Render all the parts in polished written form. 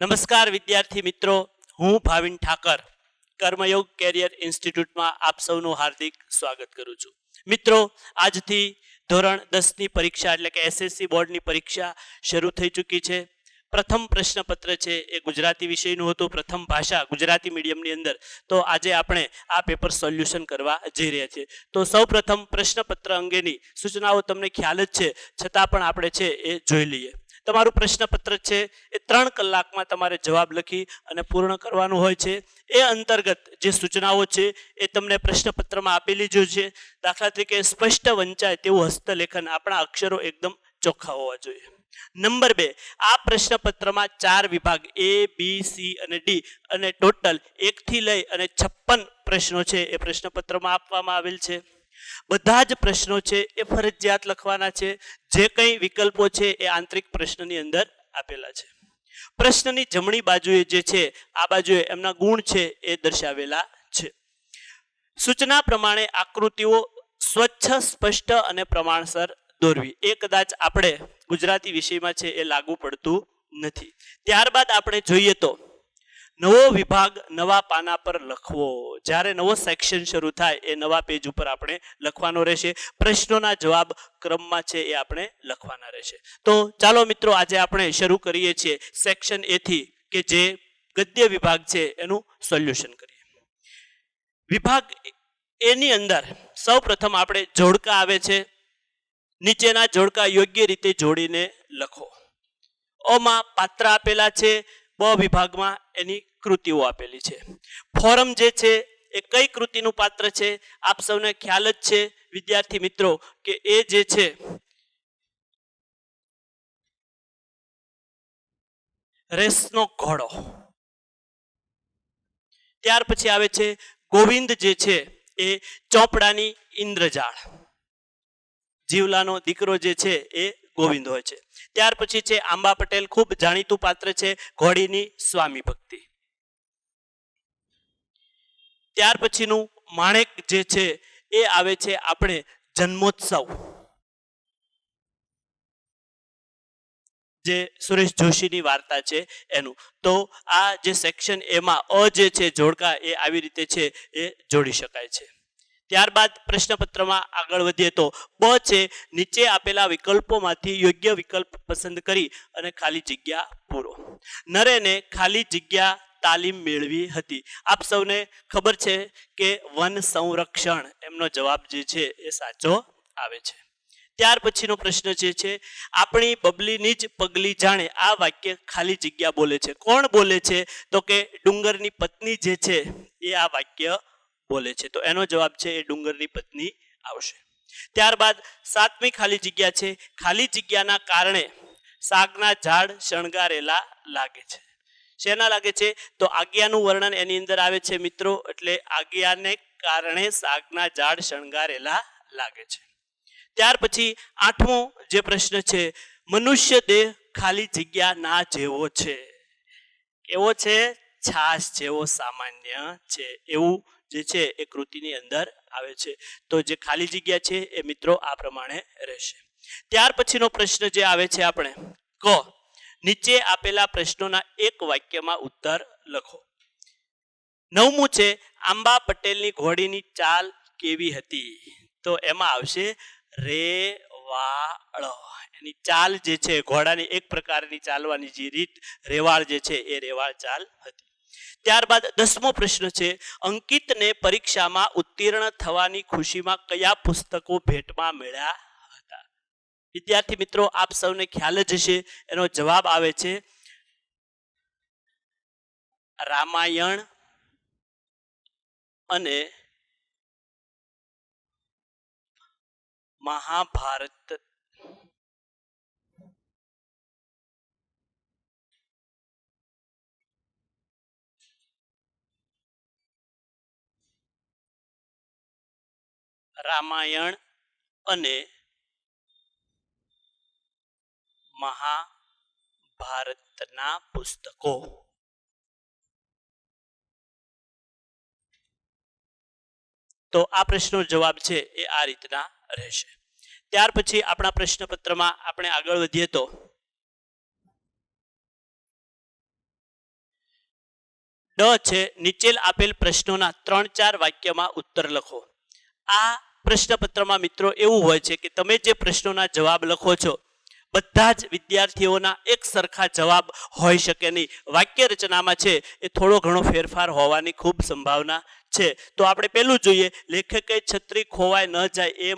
નમસ્કાર વિદ્યાર્થી મિત્રો, હું ભાવિન ઠાકર કર્મયોગ કેરિયર ઇન્સ્ટિટ્યૂટમાં આપ સૌનું હાર્દિક સ્વાગત કરું છું. મિત્રો, આજથી ધોરણ 10ની પરીક્ષા એટલે કે એસએસસી બોર્ડની પરીક્ષા શરૂ થઈ ચૂકી છે. પ્રથમ પ્રશ્નપત્ર છે એ ગુજરાતી વિષયનું હતું, પ્રથમ ભાષા ગુજરાતી મીડિયમની અંદર. તો આજે આપણે આ પેપર સોલ્યુશન કરવા જઈ રહ્યા છીએ. તો સૌપ્રથમ પ્રશ્નપત્ર અંગેની સૂચનાઓ તમને ખ્યાલ જ છે, છતાં પણ આપણે છે એ જોઈ લઈએ. તમારું પ્રશ્નપત્ર છે એ 3 કલાકમાં તમારે જવાબ લખી અને પૂર્ણ કરવાનું હોય છે. એ અંતર્ગત જે સૂચનાઓ છે એ તમને પ્રશ્નપત્રમાં આપેલી જ છે. દાખલા તરીકે સ્પષ્ટ વંચાય તેવું હસ્તલેખન, આપણા અક્ષરો એકદમ ચોખ્ખા હોવા જોઈએ. નંબર 2, આ પ્રશ્નપત્રમાં 4 વિભાગ A, B, C અને D અને ટોટલ 1 થી લઈ અને 56 પ્રશ્નો છે એ પ્રશ્નપત્રમાં આપવામાં આવેલ છે. બધા જ પ્રશ્નો છે એ ફરજિયાત લખવાના છે. જે કંઈ વિકલ્પો છે એ આંતરિક પ્રશ્નની અંદર આપેલા છે. પ્રશ્નની જમણી બાજુએ જે છે આ બાજુએ એમના ગુણ છે એ દર્શાવેલા છે. સૂચના પ્રમાણે આકૃતિઓ સ્વચ્છ, સ્પષ્ટ અને પ્રમાણસર દોરવી. એ કદાચ આપણે ગુજરાતી વિષયમાં છે એ લાગુ પડતું નથી. ત્યારબાદ આપણે જોઈએ તો નવો વિભાગ નવા પાના પર લખવો. જ્યારે નવો સેક્શન શરૂ થાય એ નવા પેજ ઉપર આપણે લખવાનો રહેશે. પ્રશ્નોના જવાબ ક્રમમાં છે એ આપણે લખવાના રહેશે. તો ચાલો મિત્રો, આજે આપણે શરૂ કરીએ છીએ સેક્શન A થી, કે જે ગદ્ય વિભાગ છે એનું સોલ્યુશન કરીએ. વિભાગ A ની અંદર સૌ પ્રથમ આપણે જોડકા આવે છે. નીચેના જોડકા યોગ્ય રીતે જોડીને લખો. માં પાત્ર આપેલા છે, બ વિભાગમાં એની કૃતિઓ આપેલી છે. ફોરમ જે છે એ કઈ કૃતિનું પાત્ર છે આપ સૌને ખ્યાલ જ છે વિદ્યાર્થી મિત્રો, કે એ જે છે રેસનો ઘોડો. ત્યાર પછી આવે છે ગોવિંદ જે છે એ ચોપડાની ઇન્દ્રજાળ. જીવલાનો દીકરો જે છે એ ગોવિંદ હોય છે. ત્યાર પછી છે આંબા પટેલ, ખૂબ જાણીતું પાત્ર છે, ઘોડીની સ્વામી ભક્તિ. ત્યાર પછીનું માણેક જે છે એ આવે છે આપણે જન્મોત્સવ, જે સુરેશ જોશીની વાર્તા છે એનું. તો આ જે સેક્શન એમાં જે છે જોડકા એ આવી રીતે છે એ જોડી શકાય છે. ત્યારબાદ પ્રશ્નપત્રમાં આગળ વધીએ તો બ છે, નીચે આપેલા વિકલ્પોમાંથી યોગ્ય વિકલ્પ પસંદ કરી અને ખાલી જગ્યા પૂરો. નરેને ખાલી જગ્યા તાલીમ મેળવી હતી. આપ સૌને ખબર છે કે વન સંરક્ષણ એમનો જવાબ જે છે એ સાચો આવે છે. ત્યાર પછીનો પ્રશ્ન જે છે, આપણી બબલીની જ પગલી જાણે. આ વાક્ય ખાલી જગ્યા બોલે છે. કોણ બોલે છે? તો કે ડુંગરની પત્ની જે છે એ આ વાક્ય બોલે છે. તો એનો જવાબ છે એ ડુંગરની પત્ની આવશે. ત્યારબાદ 7મી ખાલી જગ્યા છે, ખાલી જગ્યાના કારણે સાગના ઝાડ શણગારેલા લાગે છે. શેના લાગે છે? તો આજ્ઞાનું વર્ણન એની અંદર આવે છે મિત્રો, એટલે આજ્ઞાને કારણે સાગના ઝાડ શણગારેલા લાગે છે. ત્યાર પછી 8મો જે પ્રશ્ન છે, મનુષ્ય દેહ ખાલી જગ્યા ના જેવો છે. કેવો છે? છાશ જેવો સામાન્ય છે, એવું જે છે એ કૃતિની અંદર આવે છે. તો જે ખાલી જગ્યા છે એ મિત્રો આ પ્રમાણે રહેશે. ત્યાર પછીનો પ્રશ્ન જે આવે છે આપણે ક, નીચે આપેલા પ્રશ્નોના એક વાક્યમાં ઉત્તર લખો. 9મું છે, આંબા પટેલની ઘોડીની ચાલ કેવી હતી? તો એમાં આવશે રેવાળ. એની ચાલ જે છે ઘોડાની એક પ્રકારની ચાલવાની જે રીત રેવાળ જે છે એ રેવાળ ચાલ હતી. ત્યારબાદ 10મો પ્રશ્ન છે, અંકિતને પરીક્ષામાં ઉત્તીર્ણ થવાની ખુશીમાં કયા પુસ્તકો ભેટમાં મળ્યા હતા? વિદ્યાર્થી મિત્રો, આપ સૌને ખ્યાલ જ હશે. એનો જવાબ આવે છે રામાયણ અને મહાભારત. રામાયણ અને મહાભારતના પુસ્તકો. તો આ પ્રશ્નનો જવાબ છે એ આ રીતના રહેશે. ત્યાર પછી આપણા પ્રશ્નપત્રમાં આપણે આગળ વધીએ તો છે, નીચેલ આપેલ પ્રશ્નોના 3-4 વાક્યમાં ઉત્તર લખો. આ પ્રશ્નપત્રમાં મિત્રો એવું હોય છે કે તમે જે પ્રશ્નોના જવાબ લખો છો બધા જ વિદ્યાર્થીઓના એક સરખા જવાબ હોઈ શકે નહીં. વાક્ય રચનામાં છે એ થોડો ઘણો ફેરફાર હોવાની ખૂબ સંભાવના છે. તો આપણે પહેલું જોઈએ, લેખકે છત્રી ખોવાય ન જાય એ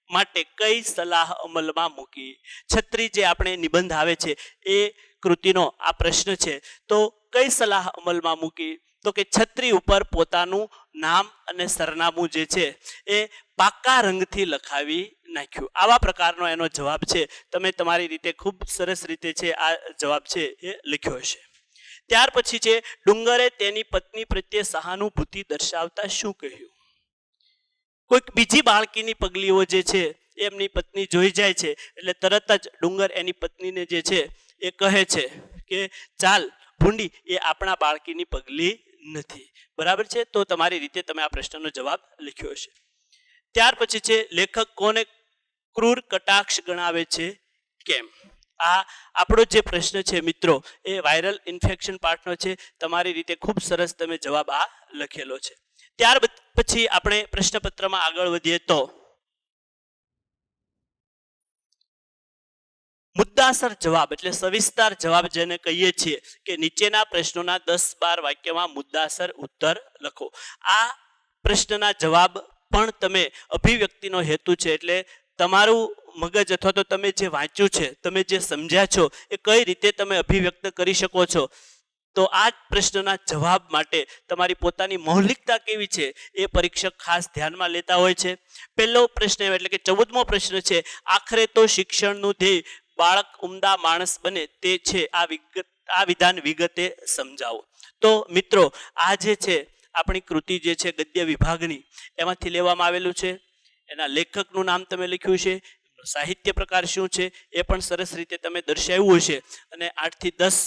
માટે કઈ સલાહ અમલમાં મૂકી. છત્રી જે આપણે નિબંધ આવે છે એ કૃતિનો આ પ્રશ્ન છે. તો કઈ સલાહ અમલમાં મૂકી? તો કે છત્રી ઉપર પોતાનું નામ અને સરનામું જે છે એ પાકા રંગથી લખાવી નાખ્યું. આવા પ્રકારનો એનો જવાબ છે. તમે તમારી રીતે ખૂબ સરસ રીતે છે આ જવાબ છે એ લખ્યો હશે. ત્યાર પછી છે, ડુંગરે તેની પત્ની પ્રત્યે સહાનુભૂતિ દર્શાવતા શું કહ્યું? કોઈક બીજી બાળકીની પગલીઓ જે છે એમની પત્ની જોઈ જાય છે એટલે તરત જ ડુંગર એની પત્નીને જે છે એ કહે છે કે ચાલ ભૂંડી, એ આપણા બાળકીની પગલી નથી. બરાબર છે? તો તમારી રીતે તમે આ પ્રશ્નનો જવાબ લખ્યો હશે. ત્યાર પછી છે, લેખક કોને ક્રૂર કટાક્ષ ગણાવે છે, કેમ? આ આપણો જે પ્રશ્ન છે મિત્રો એ વાયરલ ઇન્ફેક્શન પાર્ટનો છે. તમારી રીતે ખૂબ સરસ તમે જવાબ આ લખેલો છે. ત્યાર પછી આપણે પ્રશ્નપત્રમાં આગળ વધીએ તો મુદ્દાસર જવાબ એટલે સવિસ્તાર જવાબ જેને કહીએ છીએ કે નીચેના પ્રશ્નોના 10-12 વાક્યમાં મુદ્દાસર ઉત્તર લખો. આ પ્રશ્નના જવાબ પણ તમે અભિવ્યક્તિનો હેતુ છે એટલે તમારું મગજ અથવા તો તમે જે વાંચ્યું છે, તમે જે સમજ્યા છો એ કઈ રીતે તમે અભિવ્યક્ત કરી શકો છો. તો આ જ પ્રશ્નના જવાબ માટે તમારી પોતાની મૌલિકતા કેવી છે એ પરીક્ષક ખાસ ધ્યાનમાં લેતા હોય છે. પહેલો પ્રશ્ન એટલે કે 14મો પ્રશ્ન છે, આખરે તો શિક્ષણનું ધ્યેય બાળક ઉમદા માણસ બને તે છે, આ વિધાન વિગતે સમજાવો. તો મિત્રો આ જે છે આપણી કૃતિ જે છે ગદ્ય વિભાગની એમાંથી લેવામાં આવેલું છે. એના લેખકનું નામ તમે લખ્યું છે, સાહિત્ય પ્રકાર શું છે એ પણ સરસ રીતે તમે દર્શાવ્યું હશે. અને 8 થી 10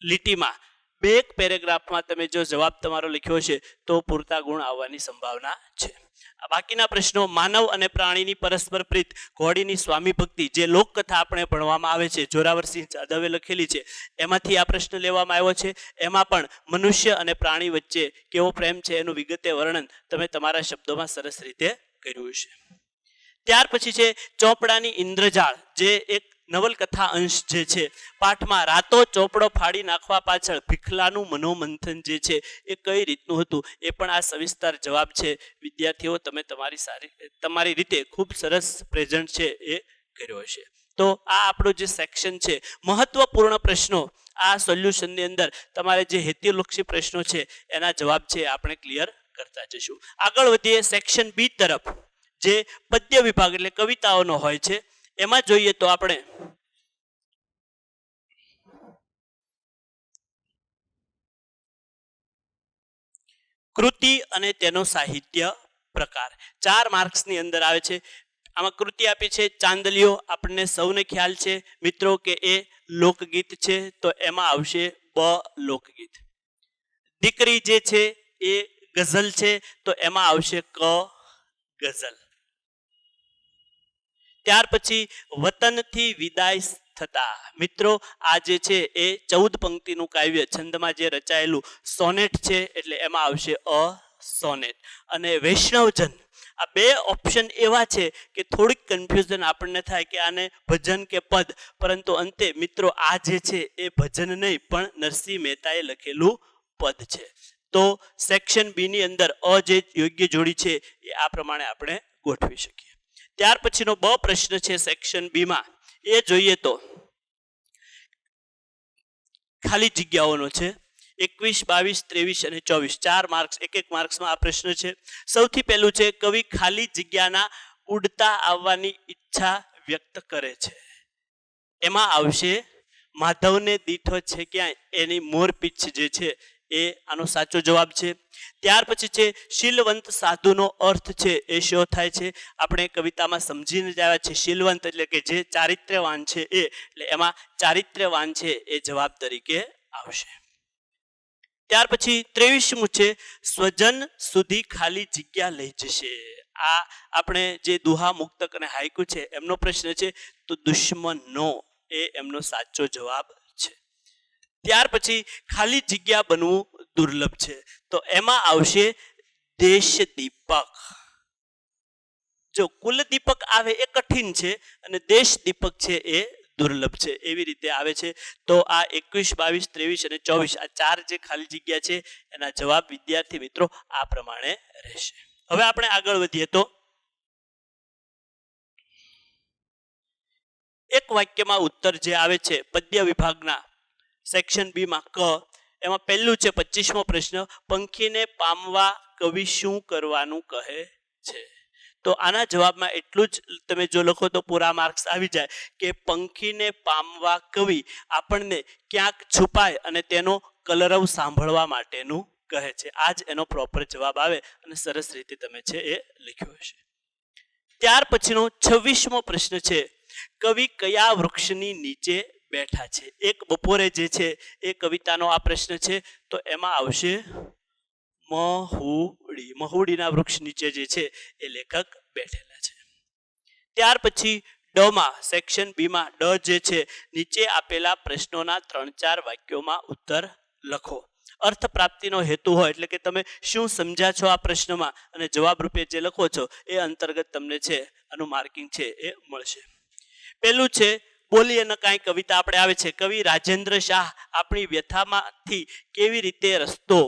લીટીમાં 2 પેરેગ્રાફમાં તમે જો જવાબ તમારો લખ્યો છે તો પૂરતા ગુણ આવવાની સંભાવના છે. બાકીના પ્રશ્નો માનવ અને પ્રાણીની પરસ્પર પ્રીત, ઘોડીની સ્વામી ભક્તિ જે લોકકથા આપણે ભણવામાં આવે છે, જોરાવરસિંહ જાદવે લખેલી છે, એમાંથી આ પ્રશ્ન લેવામાં આવ્યો છે. એમાં પણ મનુષ્ય અને પ્રાણી વચ્ચે કેવો પ્રેમ છે એનું વિગતે વર્ણન તમે તમારા શબ્દોમાં સરસ રીતે કર્યું છે. ત્યાર પછી છે ચોપડાની ઇન્દ્રજાળ જે એક નવલકથા અંશ જે છે. પાઠમાં રાતો ચોપડો ફાડી નાખવા પાછળ ભીખલાનું મનોમંથન જે છે એ કઈ રીતનું હતું એ પણ આ સવિસ્તાર જવાબ છે. વિદ્યાર્થીઓ તમે તમારી રીતે ખૂબ સરસ પ્રેઝન્ટ છે એ કર્યો છે. તો આ આપણો જે સેક્શન છે મહત્વપૂર્ણ પ્રશ્નો આ સોલ્યુશનની અંદર તમારે જે હેતુલક્ષી પ્રશ્નો છે એના જવાબ છે આપણે ક્લિયર કરતા જઈશું. આગળ વધીએ સેક્શન બી તરફ જે પદ્ય વિભાગ એટલે કવિતાઓનો હોય છે. એમાં જોઈએ તો આપણે કૃતિ અને તેનો સાહિત્ય પ્રકાર 4 માર્ક્સની અંદર આવે છે. આમાં કૃતિ આપી છે ચાંદલિયો, આપણને સૌને ખ્યાલ છે મિત્રો કે એ લોકગીત છે તો એમાં આવશે બ લોકગીત. દીકરી જે છે એ ગઝલ છે તો એમાં આવશે ક ગઝલ. ત્યાર પછી વતનથી વિદાય થતા, મિત્રો આ જે છે એ 14 પંક્તિનું કાવ્ય છંદમાં જે રચાયેલું સોનેટ છે એટલે એમાં આવશે અ સોનેટ. અને વૈષ્ણવજન, આ 2 ઓપ્શન એવા છે કે થોડીક કન્ફ્યુઝન આપણને થાય કે આને ભજન કે પદ, પરંતુ અંતે મિત્રો આ જે છે એ ભજન નહીં પણ નરસિંહ મહેતાએ લખેલું પદ છે. તો સેક્શન બી ની અંદર અ જે યોગ્ય જોડી છે એ આ પ્રમાણે આપણે ગોઠવી શકીએ. ત્યાર પછીનો બ પ્રશ્ન છે સેક્શન બી માં, એ જોઈએ તો ખાલી જગ્યાઓનો છે. 21, 22, 23 અને 24 4 માર્ક્સ, 1 માર્ક્સમાં આ પ્રશ્ન છે. સૌથી પહેલું છે કવિ ખાલી જગ્યાના ઉડતા આવવાની ઈચ્છા વ્યક્ત કરે છે. એમાં આવશે માધવને દીઠો છે ક્યાંય એની મોરપીંછ જે છે એ આનો સાચો જવાબ છે. ત્યાર પછી છે શીલવંત સાધુનો અર્થ છે એ શો થાય છે. આપણે કવિતામાં સમજીને જ આવ્યા છે શીલવંત એટલે કે જે ચારિત્ર્યવાન છે એ, એટલે એમાં ચારિત્ર્યવાન છે એ જવાબ તરીકે આવશે. ત્યાર પછી 23મું છે સ્વજન સુધી ખાલી જગ્યા લઈ જશે. આ આપણે જે દુહા મુક્તક અને હાઈકુ છે એમનો પ્રશ્ન છે તો દુશ્મનો એ એમનો સાચો જવાબ છે. ત્યાર પછી ખાલી જગ્યા બનવું દુર્લભ છે. તો એમાં આવશે દેશ દીપક. જો કુલ દીપક આવે એ કઠિન છે અને દેશ દીપક છે એ દુર્લભ છે, એવી રીતે આવે છે. તો આ 21, 22, 23 અને 24 આ 4 જે ખાલી જગ્યા છે એના જવાબ વિદ્યાર્થી મિત્રો આ પ્રમાણે રહેશે. હવે આપણે આગળ વધીએ તો એક વાક્યમાં ઉત્તર જે આવે છે પદ્ય વિભાગના સેક્શન બી માં ક, એમાં પહેલું છે 25મો પ્રશ્ન, પંખીને પામવા કવિ શું કરવાનું કહે છે. તો આના જવાબમાં એટલું જ તમે જો લખો તો પૂરા માર્ક્સ આવી જાય કે પંખીને પામવા કવિ આપણને ક્યાંક છુપાય અને તેનો કલરવ સાંભળવા માટેનું કહે છે. આ જ એનો પ્રોપર જવાબ આવે અને સરસ રીતે તમે છે એ લખ્યો હશે. ત્યાર પછીનો 26મો પ્રશ્ન છે, કવિ કયા વૃક્ષની નીચે બેઠા છે. એક બપોરે જે છે એ કવિતાનો આ પ્રશ્ન છે. તો એમાં આવશે મહુડી. મહુડીના વૃક્ષ નીચે જે છે એ લેખક બેઠેલા છે. ત્યાર પછી ડમાં સેક્શન બીમાં ડ જે છે, નીચે આપેલા પ્રશ્નોના 3-4 વાક્યોમાં ઉત્તર લખો. અર્થ પ્રાપ્તિનો હેતુ હોય એટલે કે તમે શું સમજ્યા છો આ પ્રશ્નમાં અને જવાબ રૂપે જે લખો છો એ અંતર્ગત તમને છે આનું માર્કિંગ છે એ મળશે. પેલું છે બોલીએ ન કાંઈ કવિતા આપણે આવે છે, કવિ રાજેન્દ્ર શાહ આપણી વ્યથામાંથી કેવી રીતે રસ્તો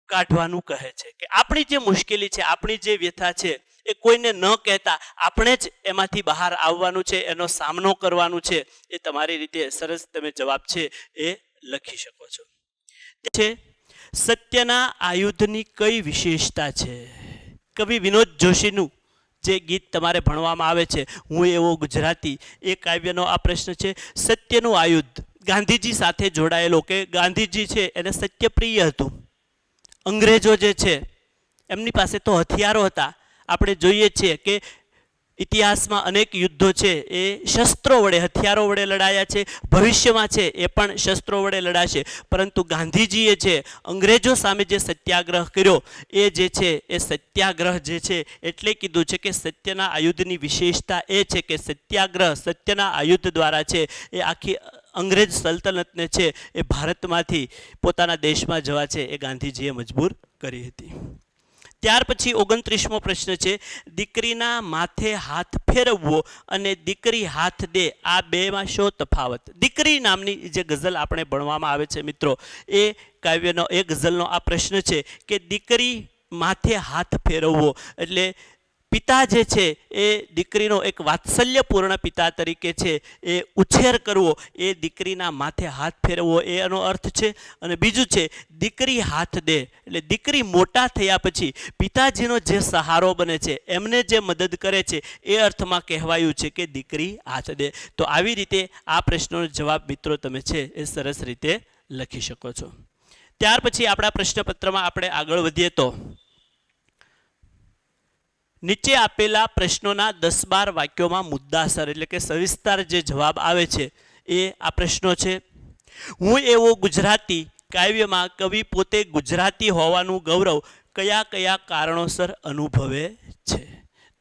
કાઢવાનું કહે છે. કે આપણી જે મુશ્કેલી છે, આપણી જે વ્યથા છે એ કોઈને ન કહેતા આપણે જ એમાંથી બહાર આવવાનું છે, એનો સામનો કરવાનું છે. એ તમારી રીતે સરસ તમે જવાબ છે એ લખી શકો છો. છે સત્યના આયુધની કઈ વિશેષતા છે. કવિ વિનોદ જોશીનું જે ગીત તમારે ભણવામાં આવે છે હું એવો ગુજરાતી, એ કાવ્યનો આ પ્રશ્ન છે. સત્યનું આયુધ ગાંધીજી સાથે જોડાયેલો, કે ગાંધીજી છે એને સત્ય પ્રિય હતું. અંગ્રેજો જે છે એમની પાસે તો હથિયારો હતા. આપણે જોઈએ છીએ કે ઇતિહાસમાં અનેક યુદ્ધો છે એ શસ્ત્રો વડે, હથિયારો વડે લડાયા છે. ભવિષ્યમાં છે એ પણ શસ્ત્રો વડે લડાશે. પરંતુ ગાંધીજીએ છે અંગ્રેજો સામે જે સત્યાગ્રહ કર્યો એ જે છે એ સત્યાગ્રહ જે છે એટલે કીધું છે કે સત્યના આયુધની વિશેષતા એ છે કે સત્યાગ્રહ, સત્યના આયુધ દ્વારા છે એ આખી અંગ્રેજ સલ્તનતને છે એ ભારતમાંથી પોતાના દેશમાં જવા છે એ ગાંધીજીએ મજબૂર કરી હતી. ત્યાર પછી 29મો પ્રશ્ન છે, દીકરીના માથે હાથ ફેરવવો અને દીકરી હાથ દે આ બેમાં શો તફાવત. દીકરી નામની જે ગઝલ આપણે ભણવામાં આવે છે મિત્રો, એ કાવ્યનો એ ગઝલનો આ પ્રશ્ન છે કે દીકરી માથે હાથ ફેરવવો એટલે પિતા જે છે એ દીકરીનો એક વાત્સલ્યપૂર્ણ પિતા તરીકે છે એ ઉછેર કરવો, એ દીકરીના માથે હાથ ફેરવવો એ એનો અર્થ છે. અને બીજું છે દીકરી હાથ દે એટલે દીકરી મોટા થયા પછી પિતાજીનો જે સહારો બને છે, એમને જે મદદ કરે છે, એ અર્થમાં કહેવાયું છે કે દીકરી હાથ દે. તો આવી રીતે આ પ્રશ્નોનો જવાબ મિત્રો તમે છે એ સરસ રીતે લખી શકો છો. ત્યાર પછી આપણા પ્રશ્નપત્રમાં આપણે આગળ વધીએ તો નીચે આપેલા પ્રશ્નોના 10-12 વાક્યોમાં મુદ્દાસર એટલે કે સવિસ્તાર જે જવાબ આવે છે એ આ પ્રશ્નો છે. હું એવો ગુજરાતી કાવ્યમાં કવિ પોતે ગુજરાતી હોવાનું ગૌરવ કયા કયા કારણોસર અનુભવે છે.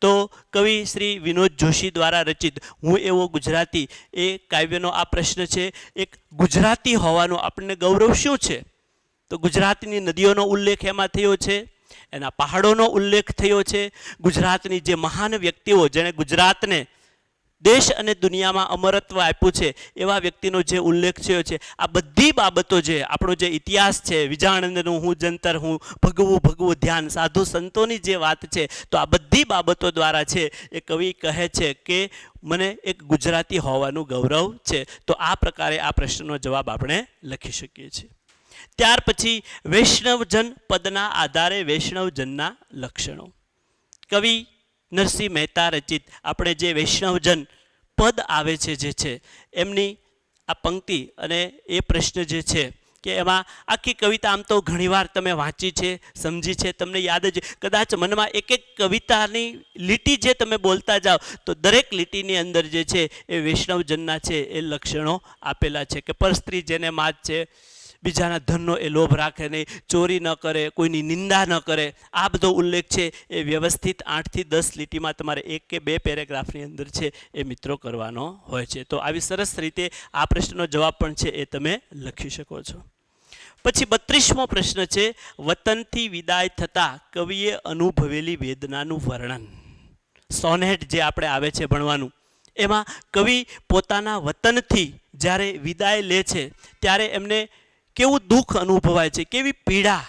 તો કવિ શ્રી વિનોદ જોશી દ્વારા રચિત હું એવો ગુજરાતી એ કાવ્યનો આ પ્રશ્ન છે. એક ગુજરાતી હોવાનું આપણને ગૌરવ શું છે? તો ગુજરાતની નદીઓનો ઉલ્લેખ એમાં થયો છે, એના પહાડોનો ઉલ્લેખ થયો છે, ગુજરાતની જે મહાન વ્યક્તિઓ જેણે ગુજરાતને દેશ અને દુનિયામાં અમરત્વ આપ્યું છે એવા વ્યક્તિનો જે ઉલ્લેખ થયો છે. આ બધી બાબતો જે આપણો જે ઇતિહાસ છે, વિજાણંદનું હું જંતર, હું ભગવું ભગવું ધ્યાન, સાધુ સંતોની જે વાત છે, તો આ બધી બાબતો દ્વારા છે એ કવિ કહે છે કે મને એક ગુજરાતી હોવાનું ગૌરવ છે. તો આ પ્રકારે આ પ્રશ્નનો જવાબ આપણે લખી શકીએ છીએ. ત્યાર પછી વૈષ્ણવજન પદના આધારે વૈષ્ણવજનના લક્ષણો. કવિ નરસિંહ મહેતા રચિત આપણે જે વૈષ્ણવજન પદ આવે છે જે છે એમની આ પંક્તિ અને એ પ્રશ્ન જે છે કે એમાં આખી કવિતા આમ તો ઘણીવાર તમે વાંચી છે, સમજી છે, તમને યાદ જ કદાચ મનમાં એક એક કવિતાની લીટી જે તમે બોલતા જાઓ તો દરેક લીટીની અંદર જે છે એ વૈષ્ણવજનના છે એ લક્ષણો આપેલા છે. કે પરસ્ત્રી જેને માત છે, બીજાના ધનનો એ લોભ રાખે નહીં, ચોરી ન કરે, કોઈની નિંદા ન કરે, આ બધો ઉલ્લેખ છે એ વ્યવસ્થિત 8 થી 10 લીટીમાં તમારે 1 કે 2 પેરેગ્રાફની અંદર છે એ મિત્રો કરવાનો હોય છે. તો આવી સરસ રીતે આ પ્રશ્નનો જવાબ પણ છે એ તમે લખી શકો છો. પછી 32મો પ્રશ્ન છે, વતનથી વિદાય થતા કવિએ અનુભવેલી વેદનાનું વર્ણન. સોનેટ જે આપણે આવે છે ભણવાનું, એમાં કવિ પોતાના વતનથી જ્યારે વિદાય લે છે ત્યારે એમને કેવું દુઃખ અનુભવાય છે, કેવી પીડા,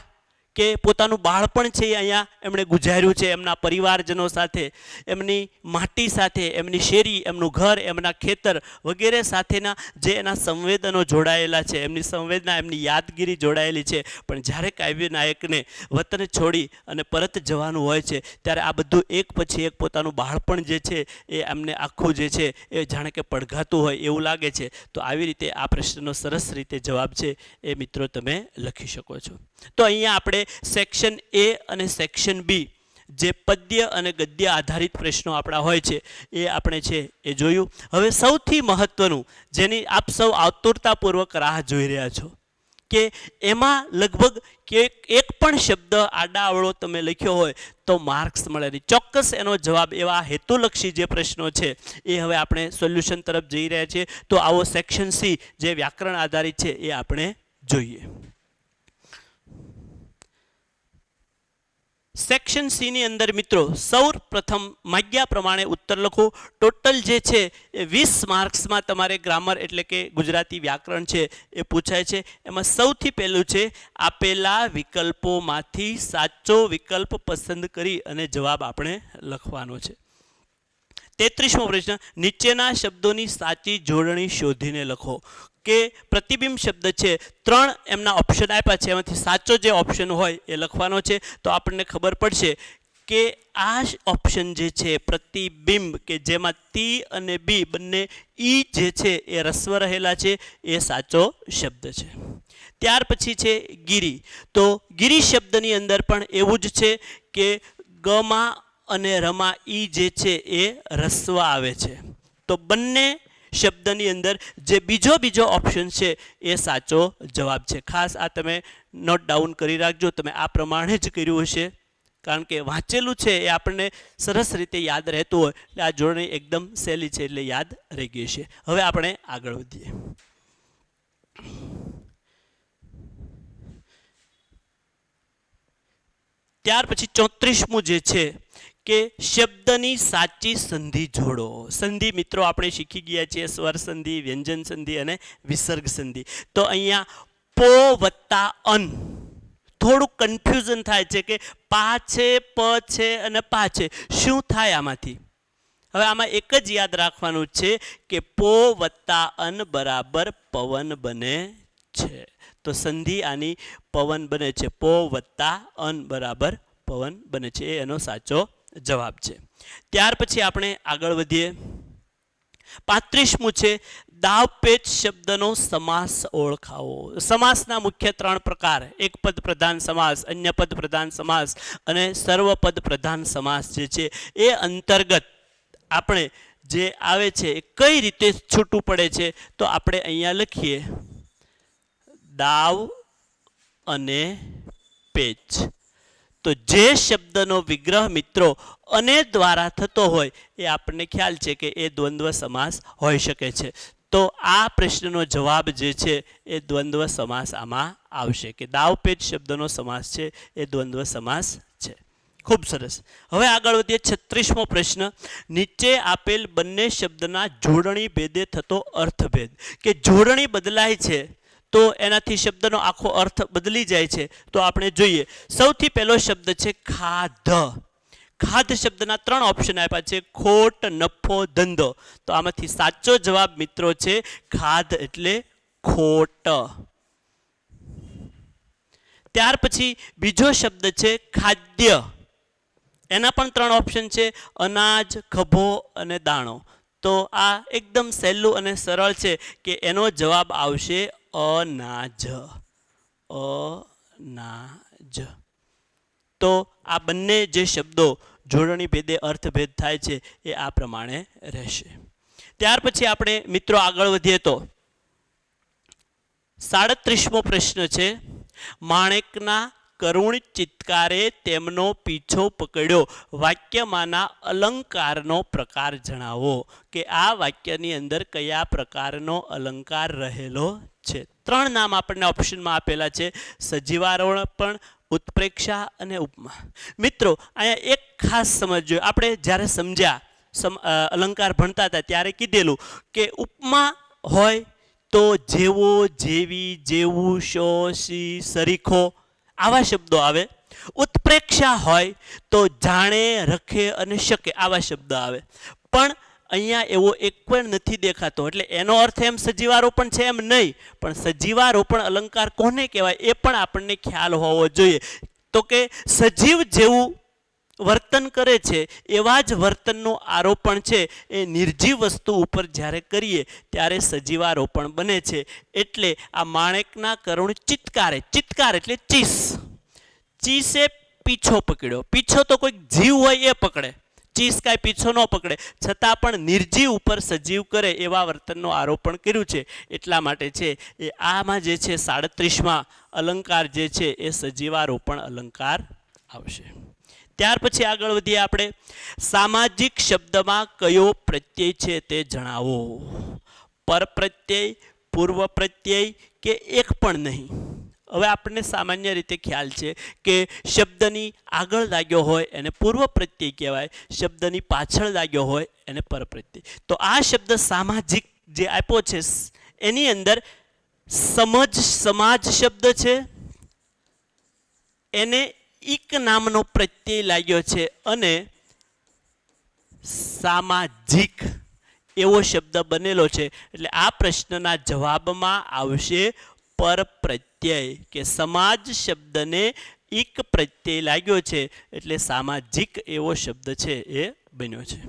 કે પોતાનું બાળપણ છે એ અહીંયા એમણે ગુજાર્યું છે એમના પરિવારજનો સાથે, એમની માટી સાથે, એમની શેરી, એમનું ઘર, એમના ખેતર વગેરે સાથેના જે એના સંવેદનો જોડાયેલા છે, એમની સંવેદના, એમની યાદગીરી જોડાયેલી છે. પણ જ્યારે કાવ્ય નાયકને વતન છોડી અને પરત જવાનું હોય છે ત્યારે આ બધું એક પછી એક પોતાનું બાળપણ જે છે એ એમને આખું જે છે એ જાણે કે પડઘાતું હોય એવું લાગે છે. તો આવી રીતે આ પ્રશ્નનો સરસ રીતે જવાબ છે એ મિત્રો તમે લખી શકો છો. તો અહીંયા આપણે સેક્શન એ અને સેક્શન બી જે પદ્ય અને ગદ્ય આધારિત પ્રશ્નો આપણા હોય છે એ આપણે છે એ જોયું. હવે સૌથી મહત્વનું, જેની આપ સૌ આતુરતાપૂર્વક રાહ જોઈ રહ્યા છો, કે એમાં લગભગ કે એક પણ શબ્દ આડાઅવળો તમે લખ્યો હોય તો માર્ક્સ મળે નહીં. ચોક્કસ એનો જવાબ, એવા હેતુલક્ષી જે પ્રશ્નો છે એ હવે આપણે સોલ્યુશન તરફ જઈ રહ્યા છીએ. તો આવો સેક્શન સી જે વ્યાકરણ આધારિત છે એ આપણે જોઈએ. સેક્શન સી ની અંદર મિત્રો સૌ પ્રથમ માગ્યા પ્રમાણે ઉત્તર લખો. ટોટલ જે છે એ 20 માર્ક્સમાં તમારે ગ્રામર એટલે કે ગુજરાતી વ્યાકરણ છે એ પૂછાય છે. એમાં સૌથી પહેલું છે, આપેલા વિકલ્પોમાંથી સાચો વિકલ્પ પસંદ કરી અને જવાબ આપણે લખવાનો છે. 33મો પ્રશ્ન, નીચેના શબ્દોની સાચી જોડણી શોધીને લખો. કે પ્રતિબિંબ શબ્દ છે, 3 એમના ઓપ્શન આપ્યા છે, એમાંથી સાચો જે ઓપ્શન હોય એ લખવાનો છે. તો આપણને ખબર પડશે કે આ ઓપ્શન જે છે પ્રતિબિંબ, કે જેમાં તી અને બી બંને ઈ જે છે એ રસ્વ રહેલા છે, એ સાચો શબ્દ છે. ત્યાર પછી છે ગિરી. તો ગિરી શબ્દની અંદર પણ એવું જ છે કે ગમાં અને રમા ઈ જે છે એ રસ્વ આવે છે. તો બંને શબ્દની અંદર જે બીજો ઓપ્શન છે એ સાચો જવાબ છે. ખાસ આ તમે નોટ ડાઉન કરી રાખજો. તમે આ પ્રમાણે જ કર્યું હશે, કારણ કે વાંચેલું છે એ આપણને સરસ રીતે યાદ રહેતું હોય એટલે આ જોડણી એકદમ સહેલી છે એટલે યાદ રહી ગઈ છે. હવે આપણે આગળ વધીએ. ત્યાર પછી 34મું જે છે કે શબ્દની સાચી સંધિ જોડો. સંધિ મિત્રો આપણે શીખી ગયા છીએ, સ્વર સંધિ, વ્યંજન સંધિ અને વિસર્ગ સંધિ. તો અહીંયા પો વત્તા અન થોડું કન્ફ્યુઝન થાય છે કે પા છે, પ છે અને પા છે, શું થાય આમાંથી? હવે આમાં એક જ યાદ રાખવાનું છે કે પો વત્તા અન બરાબર પવન બને છે. તો સંધિ આની પવન બને છે. પો વત્તા અન બરાબર પવન બને છે, એ એનો સાચો જવાબ છે. ત્યાર પછી આપણે આગળ વધીએ. 35મું છે, દાવપેચ શબ્દનો સમાસ ઓળખાવો. સમાસના મુખ્ય 3 પ્રકાર, એક પદ પ્રધાન સમાસ, અન્ય પદ પ્રધાન સમાસ અને સર્વપદ પ્રધાન સમાસ જે છે એ અંતર્ગત આપણે જે આવે છે એ કઈ રીતે છૂટું પડે છે. તો આપણે અહીંયા લખીએ દાવ અને પેચ. તો જે શબ્દનો વિગ્રહ મિત્રો અને દ્વારા થતો હોય એ આપણને ખ્યાલ છે કે એ દ્વંદ્વ સમાસ હોઈ શકે છે. તો આ પ્રશ્નનો જવાબ જે છે એ દ્વંદ્વ સમાસ આમાં આવશે, કે દાવપેચ શબ્દનો સમાસ છે એ દ્વંદ્વ સમાસ છે. ખૂબ સરસ. હવે આગળ વધીએ. 36મો પ્રશ્ન, નીચે આપેલ બંને શબ્દના જોડણી ભેદે થતો અર્થભેદ. કે જોડણી બદલાય છે તો એનાથી શબ્દનો આખો અર્થ બદલી જાય છે. તો આપણે જોઈએ. સૌથી પહેલો શબ્દ છે ખાધ. ખાધ શબ્દના 3 ઓપ્શન આપ્યા છે, ખોટ, નફો, ધંધો. તો આમાંથી સાચો જવાબ મિત્રો છે ખાધ એટલે ખોટ. ત્યાર પછી બીજો શબ્દ છે ખાદ્ય. એના પણ 3 ઓપ્શન છે, અનાજ, ખભો અને દાણો. તો આ એકદમ સહેલું અને સરળ છે કે એનો જવાબ આવશે અનાજ. અનાજ. તો આ બંને જે શબ્દો જોડણી ભેદે અર્થભેદ થાય છે એ આ પ્રમાણે રહેશે. ત્યાર પછી આપણે મિત્રો આગળ વધીએ તો 37મો પ્રશ્ન છે, માણેકના કરુણ ચિત્કારે તેમનો પીછો પકડ્યો. વાક્યમાંના અલંકારનો પ્રકાર જણાવો કે આ વાક્યની અંદર કયા પ્રકારનો અલંકાર રહેલો છે. 3 નામ આપણને ઓપ્શનમાં આપેલા છે: સજીવારોપણ, ઉત્પ્રેક્ષા અને ઉપમા. મિત્રો અહીંયા એક ખાસ સમજજો. આપણે જ્યારે સમજ્યા અલંકાર ભણતા હતા ત્યારે કીધેલું કે ઉપમા હોય તો જેવો, જેવી, જેવું, શો, શી, સરીખો આવા શબ્દો આવે. ઉત્પ્રેક્ષા હોય તો જાણે, રખે અને શકે આવા શબ્દો આવે. પણ અહીંયા એવો એક પણ નથી દેખાતો. એટલે એનો અર્થ એમ સજીવારોપણ છે એમ નહીં, પણ સજીવારોપણ અલંકાર કોને કહેવાય એ પણ આપણને ખ્યાલ હોવો જોઈએ. તો કે સજીવ જેવું વર્તન કરે છે એવા જ વર્તનનું આરોપણ છે એ નિર્જીવ વસ્તુ ઉપર જ્યારે કરીએ ત્યારે સજીવારોપણ બને છે. એટલે આ માણેકના કરુણ ચિત્કારે, ચિત્કાર એટલે ચીસે પીછો પકડ્યો. પીછો તો કોઈ જીવ હોય એ પકડે, ચીસ કાંઈ પીછો ન પકડે, છતાં પણ નિર્જીવ ઉપર સજીવ કરે એવા વર્તનનું આરોપણ કર્યું છે. એટલા માટે છે એ આમાં જે છે 37માં અલંકાર જે છે એ સજીવારોપણ અલંકાર આવશે. ત્યાર પછી આગળ વધીએ આપણે. સામાજિક શબ્દમાં કયો પ્રત્યય છે તે જણાવો. પરપ્રત્યય, પૂર્વ પ્રત્યય કે એક પણ નહીં. હવે આપણને સામાન્ય રીતે ખ્યાલ છે કે શબ્દની આગળ લાગ્યો હોય એને પૂર્વ પ્રત્યય કહેવાય, શબ્દની પાછળ લાગ્યો હોય એને પરપ્રત્યય. તો આ શબ્દ સામાજિક જે આપ્યો છે એની અંદર સમાજ શબ્દ છે, એને ઇક નામનો પ્રત્યય લાગ્યો છે અને સામાજિક એવો શબ્દ બનેલો છે. એટલે આ પ્રશ્નના જવાબમાં આવશે પરપ્રત્યય, કે સમાજ શબ્દને ઇક પ્રત્યય લાગ્યો છે એટલે સામાજિક એવો શબ્દ છે એ બન્યો છે.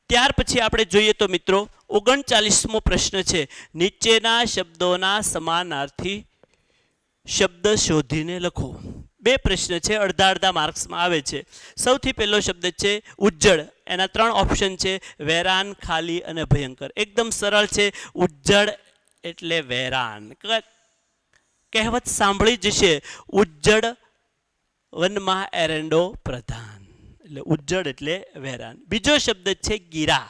ત્યાર પછી આપણે જોઈએ તો મિત્રો 39મો પ્રશ્ન છે. નીચેના શબ્દોના સમાનાર્થી શબ્દ શોધીને લખો. 2 પ્રશ્ન છે, અડધા માર્ક્સમાં આવે છે. સૌથી પહેલો શબ્દ છે ઉજ્જડ. એના 3 ઓપ્શન છે: વેરાન, ખાલી અને ભયંકર. એકદમ સરળ છે. ઉજ્જડ એટલે વેરાન. કહેવત સાંભળી જશે, ઉજ્જડ વનમાં એરંડો પ્રધાન. એટલે ઉજ્જડ એટલે વેરાન. બીજો શબ્દ છે ગીરા.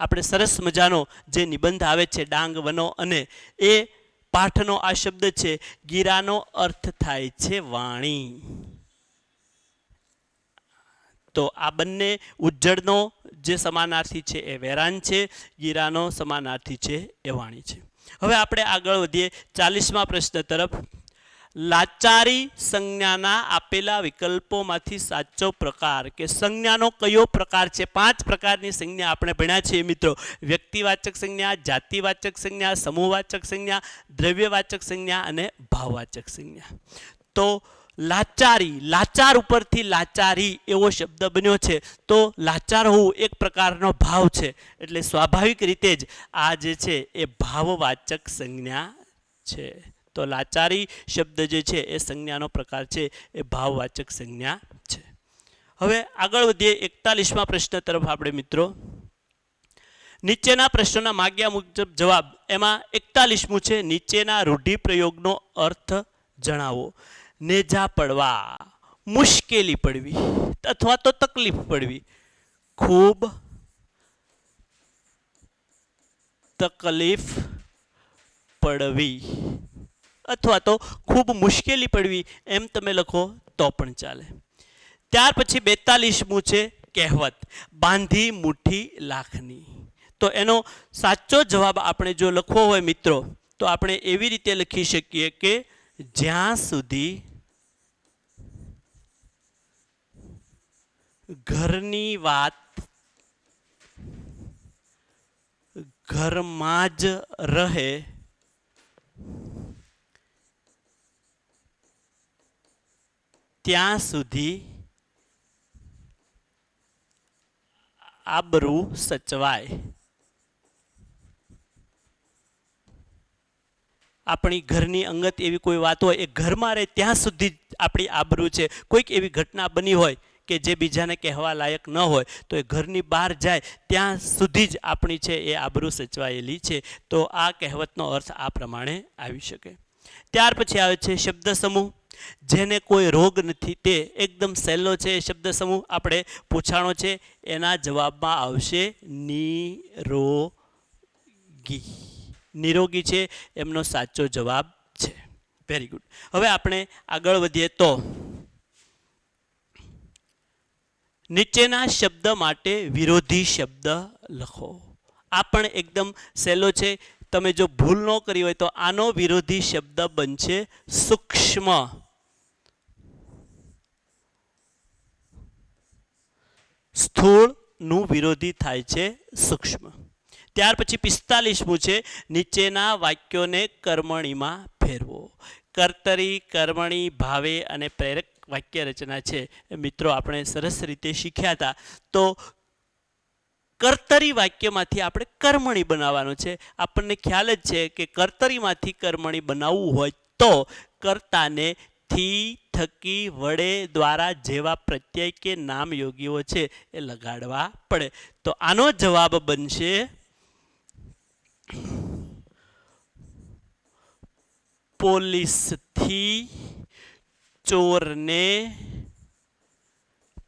આપણે સરસ મજાનો જે નિબંધ આવે છે ડાંગ વનો અને એ પાઠનો આ શબ્દ છે. ગીરાનો અર્થ થાય છે વાણી. તો આ બંને ઉજ્જડનો જે સમાનાર્થી છે એ વેરાન છે, ગીરાનો સમાનાર્થી છે એ વાણી છે. હવે આપણે આગળ વધીએ 40મા પ્રશ્ન તરફ. લાચારી સંજ્ઞાના આપેલા વિકલ્પોમાંથી સાચો પ્રકાર કે સંજ્ઞાનો કયો પ્રકાર છે? 5 પ્રકારની સંજ્ઞા આપણે ભણ્યા છીએ મિત્રો. વ્યક્તિવાચક સંજ્ઞા, જાતિવાચક સંજ્ઞા, સમૂહવાચક સંજ્ઞા, દ્રવ્યવાચક સંજ્ઞા અને ભાવવાચક સંજ્ઞા. તો લાચારી, લાચાર ઉપરથી લાચારી એવો શબ્દ બન્યો છે. તો લાચાર હોવું એક પ્રકારનો ભાવ છે, એટલે સ્વાભાવિક રીતે જ આ જે છે એ ભાવવાચક સંજ્ઞા છે. તો લાચારી શબ્દ જે છે એ સંજ્ઞાનો પ્રકાર છે, એ ભાવવાચક સંજ્ઞા છે. હવે આગળ વધીએ 41મા પ્રશ્ન તરફ આપણે મિત્રો. નીચેના પ્રશ્નોના માગ્યા મુજબ જવાબ. એમાં 41મું છે, નીચેના રૂઢિપ્રયોગનો અર્થ જણાવો. નેજા પડવા, મુશ્કેલી પડવી અથવા તો તકલીફ પડવી, ખૂબ તકલીફ પડવી અથવા તો ખૂબ મુશ્કેલી પડવી એમ તમે લખો તો પણ ચાલે. ત્યાર પછી 42મું છે કહેવત, બાંધી મુઠ્ઠી લાખની. તો એનો સાચો જવાબ આપણે જો લખવો હોય મિત્રો તો આપણે એવી રીતે લખી શકીએ કે જ્યાં સુધી ઘરની વાત ઘરમાં જ રહે ત્યાં સુધી આબરૂ સચવાય. આપણી ઘરની અંગત એવી કોઈ વાત હોય એ ઘરમાં રહે ત્યાં સુધી આપણી આબરૂ છે. કોઈક એવી ઘટના બની હોય કે જે બીજાને કહેવા લાયક ન હોય તો એ ઘરની બહાર જાય ત્યાં સુધી જ આપણી છે એ આબરૂ સચવાયેલી છે. તો આ કહેવતનો અર્થ આ પ્રમાણે આવી શકે. ત્યાર પછી આવે છે શબ્દ સમૂહ. જેને કોઈ રોગ નથી તે એકદમ સહેલો છે. એ શબ્દ સમૂહ આપણે પૂછાણો છે, એના જવાબમાં આવશે નિરોગી. નિરોગી છે એમનો સાચો જવાબ છે. Very good. હવે આપણે આગળ વધીએ તો નીચેના શબ્દ માટે વિરોધી શબ્દ લખો. આ પણ એકદમ સહેલો છે. તમે જો ભૂલ ન કરી હોય તો આનો વિરોધી શબ્દ બનશે સૂક્ષ્મ. સ્થૂળનું વિરોધી થાય છે સૂક્ષ્મ. ત્યાર પછી 45મું છે નીચેના વાક્યોને કર્મણીમાં ફેરવો. કર્તરી, કર્મણી, ભાવે અને પ્રેરક વાક્ય રચના છે એ મિત્રો આપણે સરસ રીતે શીખ્યા હતા. તો કર્તરી વાક્યમાંથી આપણે કર્મણી બનાવવાનું છે. આપણને ખ્યાલ જ છે કે કર્તરીમાંથી કર્મણી બનાવવું હોય તો કર્તાને થી, થકી, વડે, દ્વારા જેવા પ્રત્યય કે નામ યોગીઓ છે એ લગાડવા પડે. તો આનો જવાબ બનશે પોલીસથી ચોરને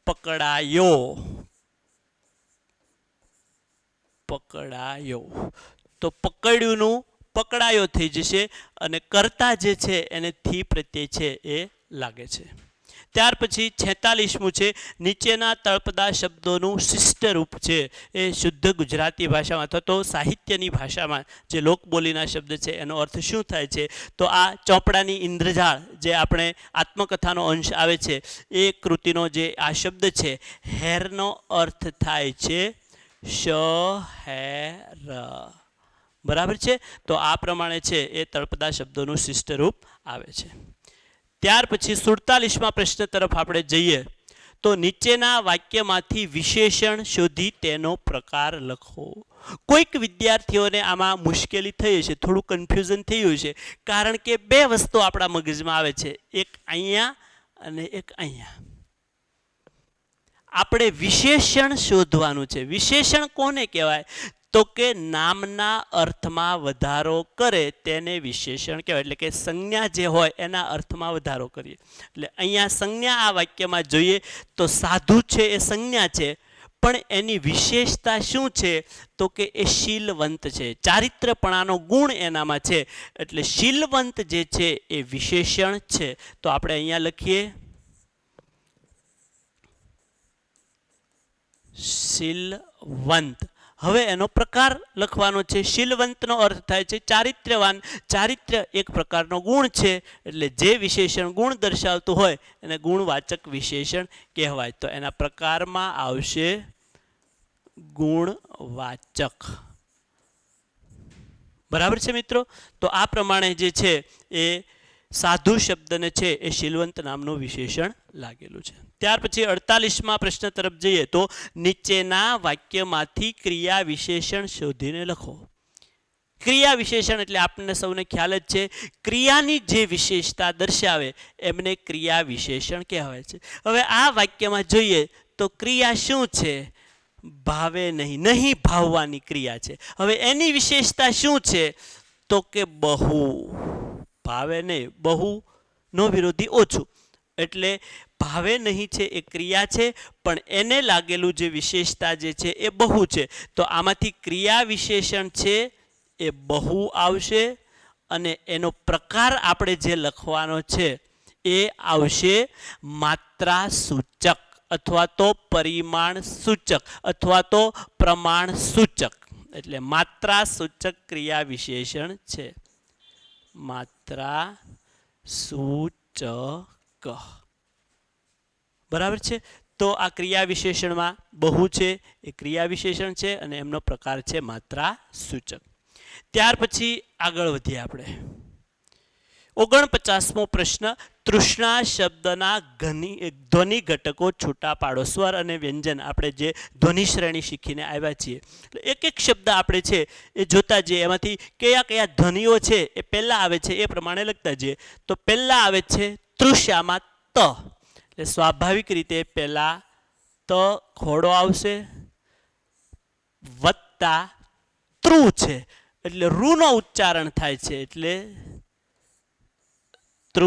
પકડાયો. પકડાયો તો પકડ્યુંનું પકડાયો થઈ જશે અને કર્તા જે છે એને થી પ્રત્યય છે એ લાગે છે. ત્યાર પછી 46મું છે નીચેના તળપદા શબ્દોનું શિષ્ટ રૂપ છે એ શુદ્ધ ગુજરાતી ભાષામાં અથવા તો સાહિત્યની ભાષામાં જે લોકબોલીના શબ્દ છે એનો અર્થ શું થાય છે. તો આ ચોપડાની ઇન્દ્રજાળ જે આપણે આત્મકથાનો અંશ આવે છે એ કૃતિનો જે આ શબ્દ છે હેરનો અર્થ થાય છે શહેર. બરાબર છે. તો આ પ્રમાણે છે એ તળપદા શબ્દોનું શિષ્ટ રૂપ આવે છે. ત્યાર પછી 47મા પ્રશ્ન તરફ આપણે જઈએ તો નીચેના વાક્યમાંથી વિશેષણ શોધી તેનો પ્રકાર લખો. કોઈક વિદ્યાર્થીઓને આમાં મુશ્કેલી થઈ હશે, થોડું કન્ફ્યુઝન થયું છે, કારણ કે બે વસ્તુ આપણા મગજમાં આવે છે, એક અહીંયા અને એક અહીંયા. આપણે વિશેષણ શોધવાનું છે. વિશેષણ કોને કહેવાય? તો કે નામના અર્થમાં વધારો કરે તેને વિશેષણ કહેવાય. એટલે કે સંજ્ઞા જે હોય એના અર્થમાં વધારો કરીએ. એટલે અહીંયા સંજ્ઞા આ વાક્યમાં જોઈએ તો સાધુ છે એ સંજ્ઞા છે, પણ એની વિશેષતા શું છે? તો કે એ શીલવંત છે, ચારિત્રપણાનો ગુણ એનામાં છે. એટલે શીલવંત જે છે એ વિશેષણ છે. તો આપણે અહીંયા લખીએ શીલવંત. હવે એનો પ્રકાર લખવાનો છે. શીલવંતનો અર્થ થાય છે ચારિત્ર્યવાન. ચારિત્ર્ય એક પ્રકારનો ગુણ છે, એટલે જે વિશેષણ ગુણ દર્શાવતું હોય એને ગુણવાચક વિશેષણ કહેવાય. તો એના પ્રકારમાં આવશે ગુણવાચક. બરાબર છે મિત્રો? તો આ પ્રમાણે જે છે એ સાધુ શબ્દને છે એ શીલવંત નામનું વિશેષણ લાગેલું છે. ત્યાર પછી 48મા પ્રશ્ન તરફ જઈએ તો નીચેના વાક્યમાંથી ક્રિયા વિશેષણ શોધીને લખો. ક્રિયા વિશેષણ એટલે આપણને સૌને ખ્યાલ જ છે, ક્રિયાની જે વિશેષતા દર્શાવે એમને ક્રિયા વિશેષણ કહેવાય છે. હવે આ વાક્યમાં જોઈએ તો ક્રિયા શું છે? ભાવે નહીં, નહીં ભાવવાની ક્રિયા છે. હવે એની વિશેષતા શું છે? તો કે બહુ. ભાવે નહીં, બહુનો વિરોધી ઓછું. એટલે ભાવે નહીં છે એ ક્રિયા છે, પણ એને લાગેલું જે વિશેષતા જે છે એ બહુ છે. તો આમાંથી ક્રિયા વિશેષણ છે એ બહુ આવશે અને એનો પ્રકાર આપણે જે લખવાનો છે એ આવશે માત્રા સૂચક અથવા તો પરિમાણ સૂચક અથવા તો પ્રમાણ સૂચક. એટલે માત્રા સૂચક ક્રિયા વિશેષણ છે. માત્રા સૂચક. બરાબર છે? તો આ ક્રિયા વિશેષણમાં બહુ છે એ ક્રિયા વિશેષણ છે અને એમનો પ્રકાર છે માત્રા સૂચક. ત્યાર પછી આગળ વધીએ આપણે. 49મો પ્રશ્ન તૃષ્ણા શબ્દના ધ્વનિ ઘટકો છૂટા પાડો. સ્વર અને વ્યંજન આપણે જે ધ્વનિ શ્રેણી શીખીને આવ્યા છીએ, એક એક શબ્દ આપણે છે એ જોતા જઈએ, એમાંથી કયા કયા ધ્વનિઓ છે એ પહેલાં આવે છે એ પ્રમાણે લખતા જઈએ. તો પહેલાં આવે છે તૃષામાં ત. એટલે સ્વાભાવિક રીતે પહેલાં ત ખોડો આવશે, વત્તા તૃ છે એટલે રૂનો ઉચ્ચારણ થાય છે, એટલે તૃ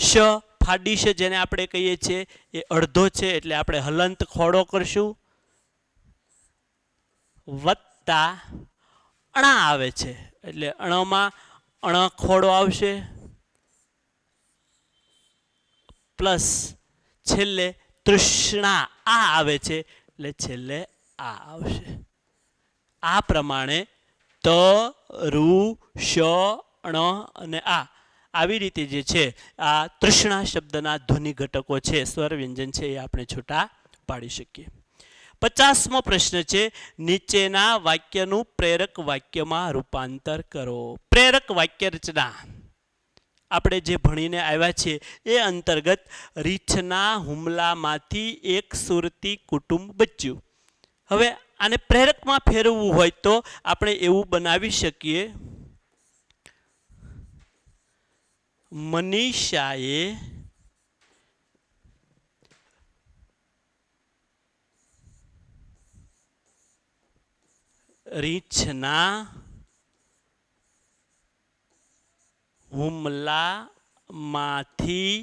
શ ફાડીશ જેને આપણે કહીએ છીએ એ અડધો છે એટલે આપણે હલંત ખોડો કરશું, વત્તા અણા આવે છે એટલે અણમાં અણ ખોડો આવશે, પ્લસ છેલ્લે તૃષ્ણા આ આવે છે એટલે છેલ્લે આ આવશે. આ પ્રમાણે ત રૂ શ અણ અને આ આવી રીતે જે છે આ તૃષ્ણા શબ્દના ધ્વનિ ઘટકો છે, સ્વર વ્યંજન છે, એ આપણે છૂટા પાડી શકીએ. 50મો પ્રશ્ન છે, નીચેના વાક્યનું પ્રેરક વાક્યમાં રૂપાંતર કરો. પ્રેરક વાક્ય રચના આપણે જે ભણીને આવ્યા છીએ એ અંતર્ગત રીંછના હુમલામાંથી એક સુરતી કુટુંબ બચ્યું. હવે આને પ્રેરકમાં ફેરવવું હોય તો આપણે એવું બનાવી શકીએ, મનીષાએ રીંછના હુમલામાંથી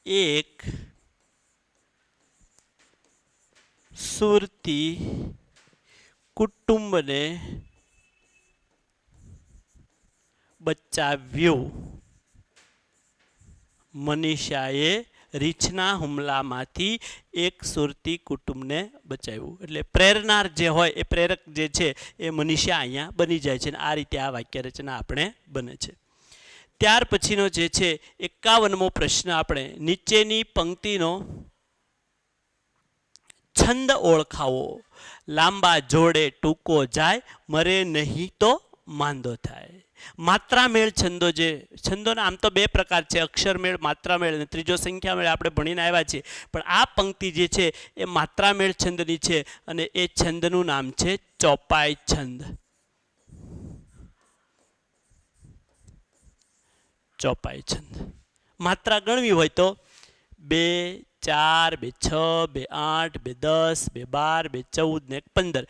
એક સુરતી કુટુંબને બચાવ્યું. મનીષાએ રીંછના હુમલામાંથી એક સુરતી કુટુંબને બચાવ્યું. એટલે પ્રેરનાર જે હોય એ પ્રેરક જે છે એ મનીષા અહીંયા બની જાય છે, અને આ રીતે આ વાક્ય રચના આપણે બને છે. ત્યાર પછીનો જે છે 51મો પ્રશ્ન, આપણે નીચેની પંક્તિનો છંદ ઓળખાવો. લાંબા જોડે ટૂંકો જાય, મરે નહીં તો માંદો થાય. માત્રામેળ છંદો, જે છંદોના આમ તો બે પ્રકાર છે, અક્ષરમેળ, માત્રામેળ, અને ત્રીજો સંખ્યામેળ આપણે ભણીને આવ્યા છીએ. પણ આ પંક્તિ જે છે એ માત્રામેળ છંદની છે, અને એ છંદનું નામ છે ચોપાઈ છંદ. ચોપાઈ છંદ. માત્રા ગણવી હોય તો 2 4 2 6 2 8 2 10 2 12 2 14 ને 15.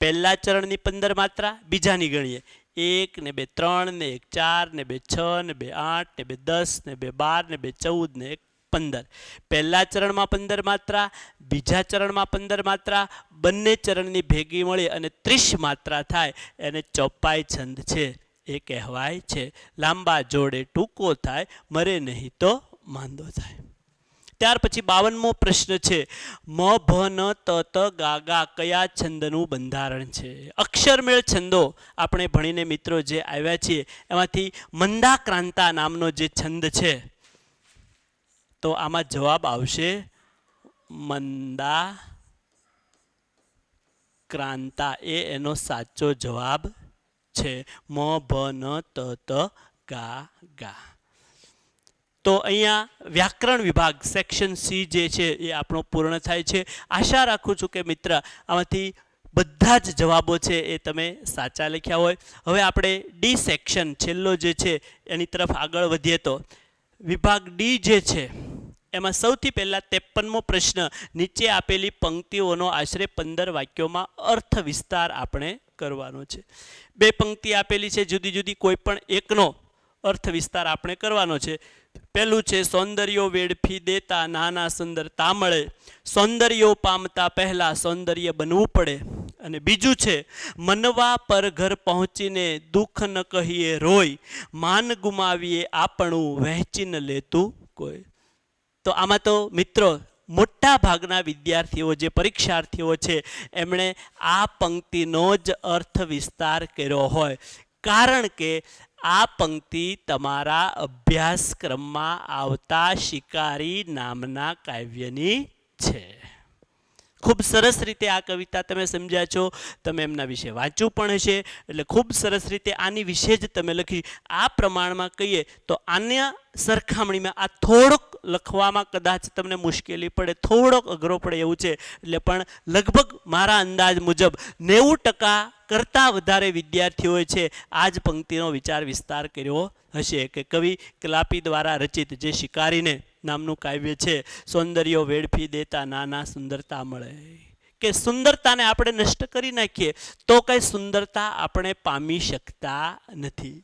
પહેલા ચરણની 15 માત્રા, બીજાની ગણીએ 1 ને 2 3 ને 1 4 ને 2 6 ને 2 8 ને 2 10 ને 2 12 ને 2 14 ને 15. પહેલા ચરણમાં 15 માત્રા, બીજા ચરણમાં 15 માત્રા, બંને ચરણની ભેગી મળી અને 30 માત્રા થાય એને ચોપાઈ છંદ છે એ કહેવાય છે. લાંબા જોડે ટૂંકો થાય, મરે નહીં તો માંદો થાય. ત્યાર પછી 52મો પ્રશ્ન છે, મ ભ ન ત ત ગા ગા કયા છંદનું બંધારણ છે? અક્ષરમેળ છંદો આપણે ભણીને મિત્રો જે આવ્યા છીએ એમાંથી મંદાક્રાંતા નામનો જે છંદ છે, તો આમાં જવાબ આવશે મંદાક્રાંતા. એ એનો સાચો જવાબ છે. મ ભ ન ત ત ગા ગા. તો અહીંયા વ્યાકરણ વિભાગ સેક્શન સી જે છે એ આપણો પૂર્ણ થાય છે. આશા રાખું છું કે મિત્ર આમાંથી બધા જ જવાબો છે એ તમે સાચા લખ્યા હોય. હવે આપણે ડી સેક્શન છેલ્લો જે છે એની તરફ આગળ વધીએ તો વિભાગ ડી જે છે એમાં સૌથી પહેલાં 53મો પ્રશ્ન, નીચે આપેલી પંક્તિઓનો આશરે 15 વાક્યોમાં અર્થ વિસ્તાર આપણે કરવાનો છે. 2 પંક્તિ આપેલી છે જુદી જુદી, કોઈ પણ એકનો અર્થ વિસ્તાર આપણે કરવાનો છે. પહેલું છે, સૌંદર્યો વેડફી દેતા નાના સુંદરતા મળે, સૌંદર્યો પામતા પહેલા સૌંદર્ય બનવું પડે. અને બીજું છે, મનવા પર ઘર પહોંચીને દુઃખ ન કહીએ રોય, માન ગુમાવીએ આપણું વહેંચી ન લેતું કોઈ. તો આમાં તો મિત્રો મોટા ભાગના વિદ્યાર્થીઓ જે પરીક્ષાર્થીઓ છે એમણે આ પંક્તિનો જ અર્થ વિસ્તાર કર્યો હોય, કારણ કે આ પંક્તિ તમારા અભ્યાસક્રમમાં આવતા શિકારી નામના કાવ્યની છે. ખૂબ સરસ રીતે આ કવિતા તમે સમજ્યા છો, તમે એમના વિશે વાંચ્યું પણ હશે, એટલે ખૂબ સરસ રીતે આની વિશે જ તમે લખી. આ પ્રમાણમાં કહીએ તો આના સરખામણીમાં આ થોડોક લખવામાં કદાચ તમને મુશ્કેલી પડે, થોડોક અઘરો પડે એવું છે. એટલે પણ લગભગ મારા અંદાજ મુજબ 90% કરતાં વધારે વિદ્યાર્થીઓએ છે આ જ પંક્તિનો વિચાર વિસ્તાર કર્યો હશે કે કવિ કલાપી દ્વારા રચિત જે શિકારીને નામનું કાવ્ય છે, સૌંદર્યો વેડફી દેતા નાના સુંદરતા મળે, કે સુંદરતાને આપણે નષ્ટ કરી નાખીએ તો કઈ સુંદરતા આપણે પામી શકતા નથી.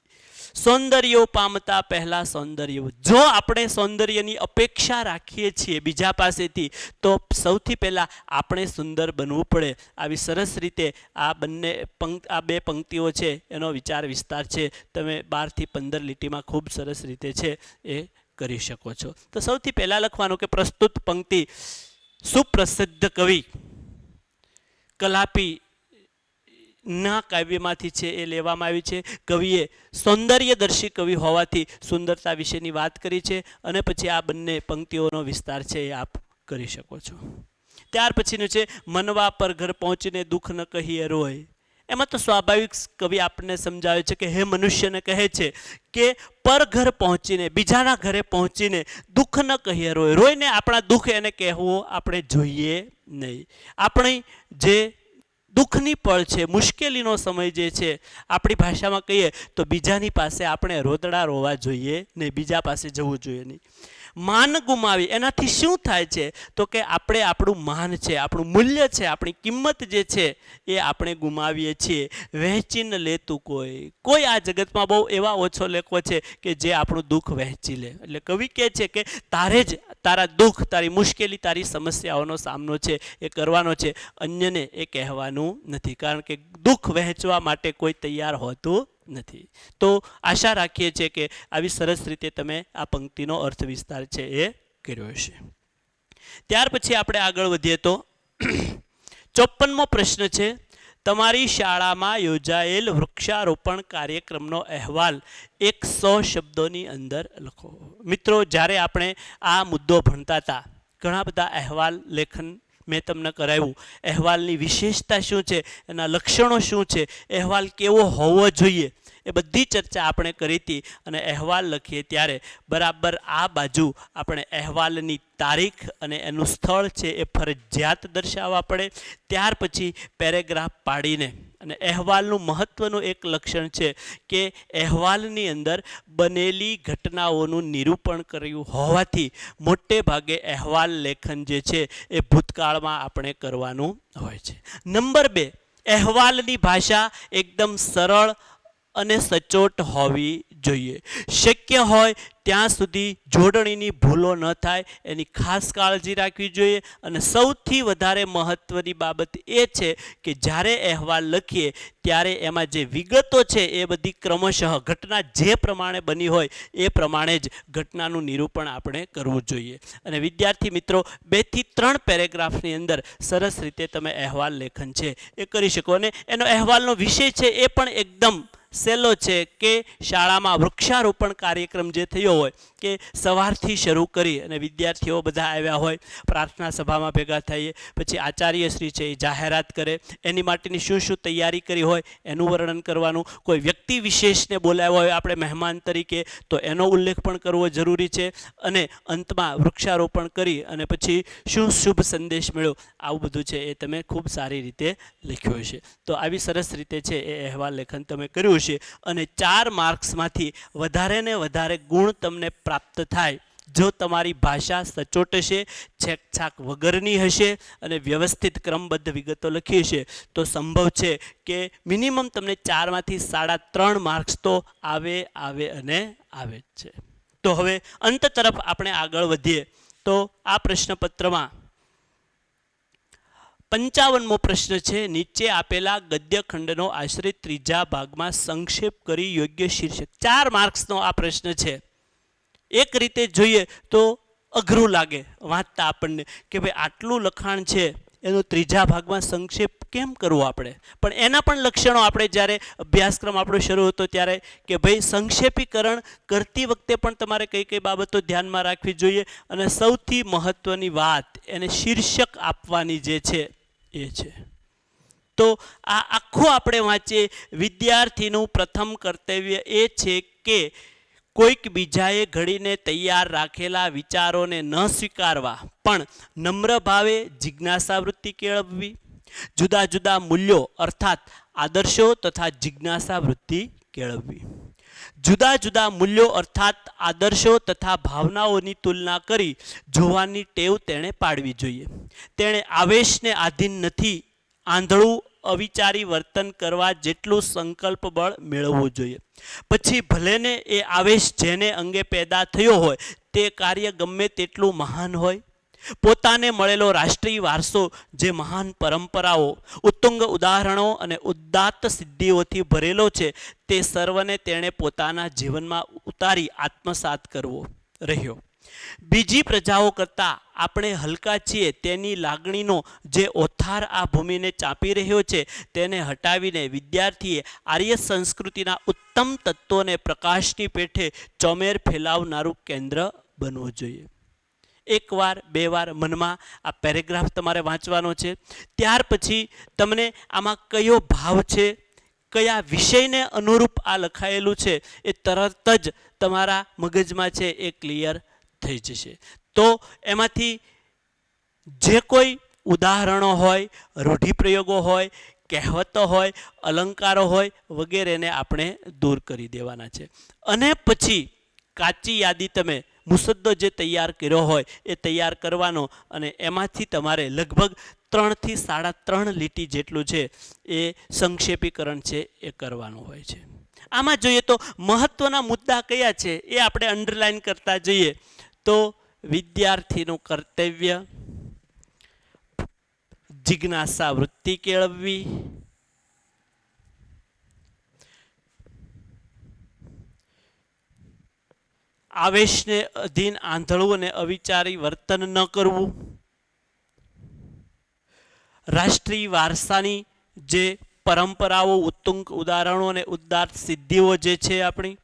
સૌંદર્ય પામતા પહેલા સૌંદર્ય, જો આપણે સૌંદર્યની અપેક્ષા રાખીએ છીએ બીજા પાસેથી તો સૌથી પહેલા આપણે સુંદર બનવું પડે. આવી સરસ રીતે આ બે પંક્તિઓ છે એનો વિચાર વિસ્તાર છે, તમે 12 થી 15 લીટીમાં ખૂબ સરસ રીતે છે એ કરી શકો છો. તો સૌથી પહેલા લખવાનું કે પ્રસ્તુત પંક્તિ સુપ્રસિદ્ધ કવિ કલાપી ના કાવ્યમાંથી છે એ લેવામાં આવી છે. કવિએ સૌંદર્યદર્શી કવિ હોવાથી સુંદરતા વિશેની વાત કરી છે અને પછી આ બંને પંક્તિઓનો વિસ્તાર છે એ આપ કરી શકો છો. ત્યાર પછીનું છે મનવા પર ઘર પહોંચીને દુઃખ ન કહીએ રોય. એમાં તો સ્વાભાવિક કવિ આપણને સમજાવે છે કે હે મનુષ્યને કહે છે કે પર ઘર પહોંચીને, બીજાના ઘરે પહોંચીને દુઃખ ન કહીએ રોય. રોઈને આપણા દુઃખ એને કહેવું આપણે જોઈએ નહીં. આપણી જે દુઃખની પળ છે, મુશ્કેલીનો સમય જે છે, આપણી ભાષામાં કહીએ તો બીજાની પાસે આપણે રોદડા રોવા જોઈએ નહીં, બીજા પાસે જવું જોઈએ નહીં. માન ગુમાવી એનાથી શું થાય છે તો કે આપણે આપણું માન છે, આપણું મૂલ્ય છે, આપણી કિંમત જે છે એ આપણે ગુમાવીએ છીએ. વહેંચી ન લેતું કોઈ આ જગતમાં બહુ એવા ઓછો લેખો છે કે જે આપણું દુઃખ વહેંચી લે. એટલે કવિ કહે છે કે તારે જ તારા દુઃખ, તારી મુશ્કેલી, તારી સમસ્યાઓનો સામનો છે એ કરવાનો છે, અન્યને એ કહેવાનું નથી, કારણ કે દુઃખ વહેંચવા માટે કોઈ તૈયાર હોતું નથી. તો આશા રાખીએ છીએ કે આવી સરસ રીતે તમે આ પંક્તિનો અર્થ વિસ્તાર છે એ કર્યો હશે. ત્યાર પછી આપણે આગળ વધીએ તો 54મો પ્રશ્ન છે તમારી શાળામાં યોજાયેલ વૃક્ષારોપણ કાર્યક્રમનો અહેવાલ 100 શબ્દોની અંદર લખો. મિત્રો, જ્યારે આપણે આ મુદ્દો ભણતા હતા ઘણા બધા અહેવાલ લેખન મેં તમને કરાવ્યું. અહેવાલની વિશેષતા શું છે, એના લક્ષણો શું છે, અહેવાલ કેવો હોવો જોઈએ, એ બધી ચર્ચા આપણે કરી હતી. અને અહેવાલ લખીએ ત્યારે બરાબર આ બાજુ આપણે અહેવાલની તારીખ અને એનું સ્થળ છે એ ફરજિયાત દર્શાવવા પડે. ત્યાર પછી પેરેગ્રાફ પાડીને, અને અહેવાલનું મહત્ત્વનું એક લક્ષણ છે કે અહેવાલની અંદર બનેલી ઘટનાઓનું નિરૂપણ કર્યું હોવાથી મોટે ભાગે અહેવાલ લેખન જે છે એ ભૂતકાળમાં આપણે કરવાનું હોય છે. નંબર 2, અહેવાલની ભાષા એકદમ સરળ અને સચોટ હોવી જોઈએ. શક્ય હોય ત્યાં સુધી જોડણીની ભૂલો ન થાય એની ખાસ કાળજી રાખવી જોઈએ. અને સૌથી વધારે મહત્ત્વની બાબત એ છે કે જ્યારે અહેવાલ લખીએ ત્યારે એમાં જે વિગતો છે એ બધી ક્રમશઃ ઘટના જે પ્રમાણે બની હોય એ પ્રમાણે જ ઘટનાનું નિરૂપણ આપણે કરવું જોઈએ. અને વિદ્યાર્થી મિત્રો, 2 થી 3 પેરેગ્રાફની અંદર સરસ રીતે તમે અહેવાલ લેખન છે એ કરી શકો. અને એનો અહેવાલનો વિષય છે એ પણ એકદમ સહેલો છે કે શાળામાં વૃક્ષારોપણ કાર્યક્રમ જે થયો હોય કે સવારથી શરૂ કરી અને વિદ્યાર્થીઓ બધા આવ્યા હોય, પ્રાર્થના સભામાં ભેગા થઈએ, પછી આચાર્યશ્રી છે એ જાહેરાત કરે, એની માટેની શું શું તૈયારી કરી હોય એનું વર્ણન કરવાનું, કોઈ વ્યક્તિ વિશેષને બોલાવ્યા હોય આપણે મહેમાન તરીકે તો એનો ઉલ્લેખ પણ કરવો જરૂરી છે. અને અંતમાં વૃક્ષારોપણ કરી અને પછી શું શુભ સંદેશ મળ્યો, આવું બધું છે એ તમે ખૂબ સારી રીતે લખ્યું છે. તો આવી સરસ રીતે છે એ અહેવાલ લેખન તમે કર્યું છે. અને 4 માર્ક્સમાંથી વધારે ને વધારે ગુણ તમને પ્રાપ્ત થાય જો તમારી ભાષા સચોટ હશે, છેકછાક વગરની હશે અને વ્યવસ્થિત ક્રમબદ્ધ વિગતો લખી હશે તો સંભવ છે કે મિનિમમ તમને 4 માંથી 3.5 માર્ક્સ તો આવે અને આવે જ છે. તો હવે અંત તરફ આપણે આગળ વધીએ તો આ પ્રશ્નપત્રમાં 55મો પ્રશ્ન છે નીચે આપેલા ગદ્યખંડનો આશરે 3જા ભાગમાં સંક્ષેપ કરી યોગ્ય શીર્ષક. 4 માર્ક્સનો આ પ્રશ્ન છે. એક રીતે જોઈએ તો અઘરું લાગે વાંચતા આપણને કે ભાઈ આટલું લખાણ છે એનો 3જા ભાગમાં સંક્ષેપ કેમ કરવો આપણે. પણ એના પણ લક્ષણો આપણે જ્યારે અભ્યાસક્રમ આપણો શરૂ હતો ત્યારે કે ભાઈ સંક્ષેપીકરણ કરતી વખતે પણ તમારે કઈ કઈ બાબતો ધ્યાનમાં રાખવી જોઈએ. અને સૌથી મહત્ત્વની વાત એને શીર્ષક આપવાની જે છે એ છે. તો આ આખું આપણે વાંચીએ, વિદ્યાર્થીનું પ્રથમ કર્તવ્ય એ છે કે કોઈક બીજાએ ઘડીને તૈયાર રાખેલા વિચારોને ન સ્વીકારવા પણ નમ્ર ભાવે જિજ્ઞાસા વૃત્તિ કેળવવી, જુદા જુદા મૂલ્યો અર્થાત આદર્શો તથા જિજ્ઞાસા વૃત્તિ કેળવવી. જુદા જુદા મૂલ્યો અર્થાત આદર્શો તથા ભાવનાઓની તુલના કરી જોવાની ટેવ તેણે પાડવી જોઈએ. તેણે આવેશને આધીન નથી આંધળું અવિચારી વર્તન કરવા જેટલું સંકલ્પ બળ મેળવવું જોઈએ. પછી ભલેને એ આવેશ જેને અંગે પેદા થયો હોય તે કાર્ય ગમે તેટલું મહાન હોય, પોતાને મળેલો રાષ્ટ્રીય વારસો જે મહાન પરંપરાઓ, ઉત્તુંગ ઉદાહરણો અને ઉદાત્ત સિદ્ધિઓથી ભરેલો છે તે સર્વને તેણે પોતાના જીવનમાં ઉતારી આત્મસાત કરવો રહ્યો. બીજી પ્રજાઓ કરતાં આપણે હલકા છીએ તેની લાગણીનો જે ઓથાર આ ભૂમિને ચાંપી રહ્યો છે તેને હટાવીને વિદ્યાર્થીએ આર્ય સંસ્કૃતિના ઉત્તમ તત્વોને પ્રકાશની પેઠે ચોમેર ફેલાવનારું કેન્દ્ર બનવું જોઈએ. એકવાર બે વાર મનમાં આ પેરેગ્રાફ તમારે વાંચવાનો છે. ત્યાર પછી તમને આમાં કયો ભાવ છે, કયા વિષયને અનુરૂપ આ લખાયેલું છે એ તરત જ તમારા મગજમાં છે એ ક્લિયર થઈ જશે. તો એમાંથી જે કોઈ ઉદાહરણો હોય, રૂઢિપ્રયોગો હોય, કહેવતો હોય, અલંકારો હોય વગેરેને આપણે દૂર કરી દેવાના છે. અને પછી કાચી યાદી તમે મુસદ્દો જે તૈયાર કર્યો હોય એ તૈયાર કરવાનો અને એમાંથી તમારે લગભગ 3 થી 3.5 લીટી જેટલું છે એ સંક્ષેપીકરણ છે એ કરવાનું હોય છે. આમાં જોઈએ તો મહત્વના મુદ્દા કયા છે એ આપણે અંડરલાઈન કરતા જઈએ તો વિદ્યાર્થીનું કર્તવ્ય, જિજ્ઞાસા વૃત્તિ કેળવવી, આવેશને અધીન આંધળું અને અવિચારી વર્તન ન કરવું, રાષ્ટ્રીય વારસાની જે પરંપરાઓ, ઉત્તુંગ ઉદાહરણો અને ઉદાત્ત સિદ્ધિઓ જે છે આપણી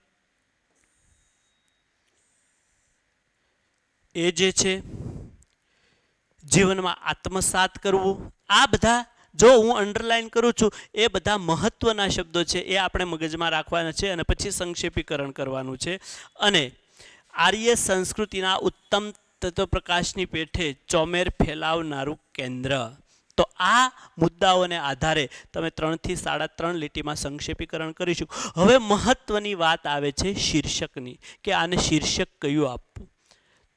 એ જે છે જીવનમાં આત્મસાત કરવું. આ બધા જો હું અંડરલાઈન કરું છું એ બધા મહત્વના શબ્દો છે એ આપણે મગજમાં રાખવાના છે અને પછી સંક્ષેપીકરણ કરવાનું છે. અને આર્ય સંસ્કૃતિના ઉત્તમ તત્વપ્રકાશની પેઠે ચોમેર ફેલાવનારું કેન્દ્ર. તો આ મુદ્દાઓને આધારે તમે 3 થી 3.5 લીટીમાં સંક્ષેપીકરણ કરીશું. હવે મહત્વની વાત આવે છે શીર્ષકની, કે આને શીર્ષક કયું આપવું.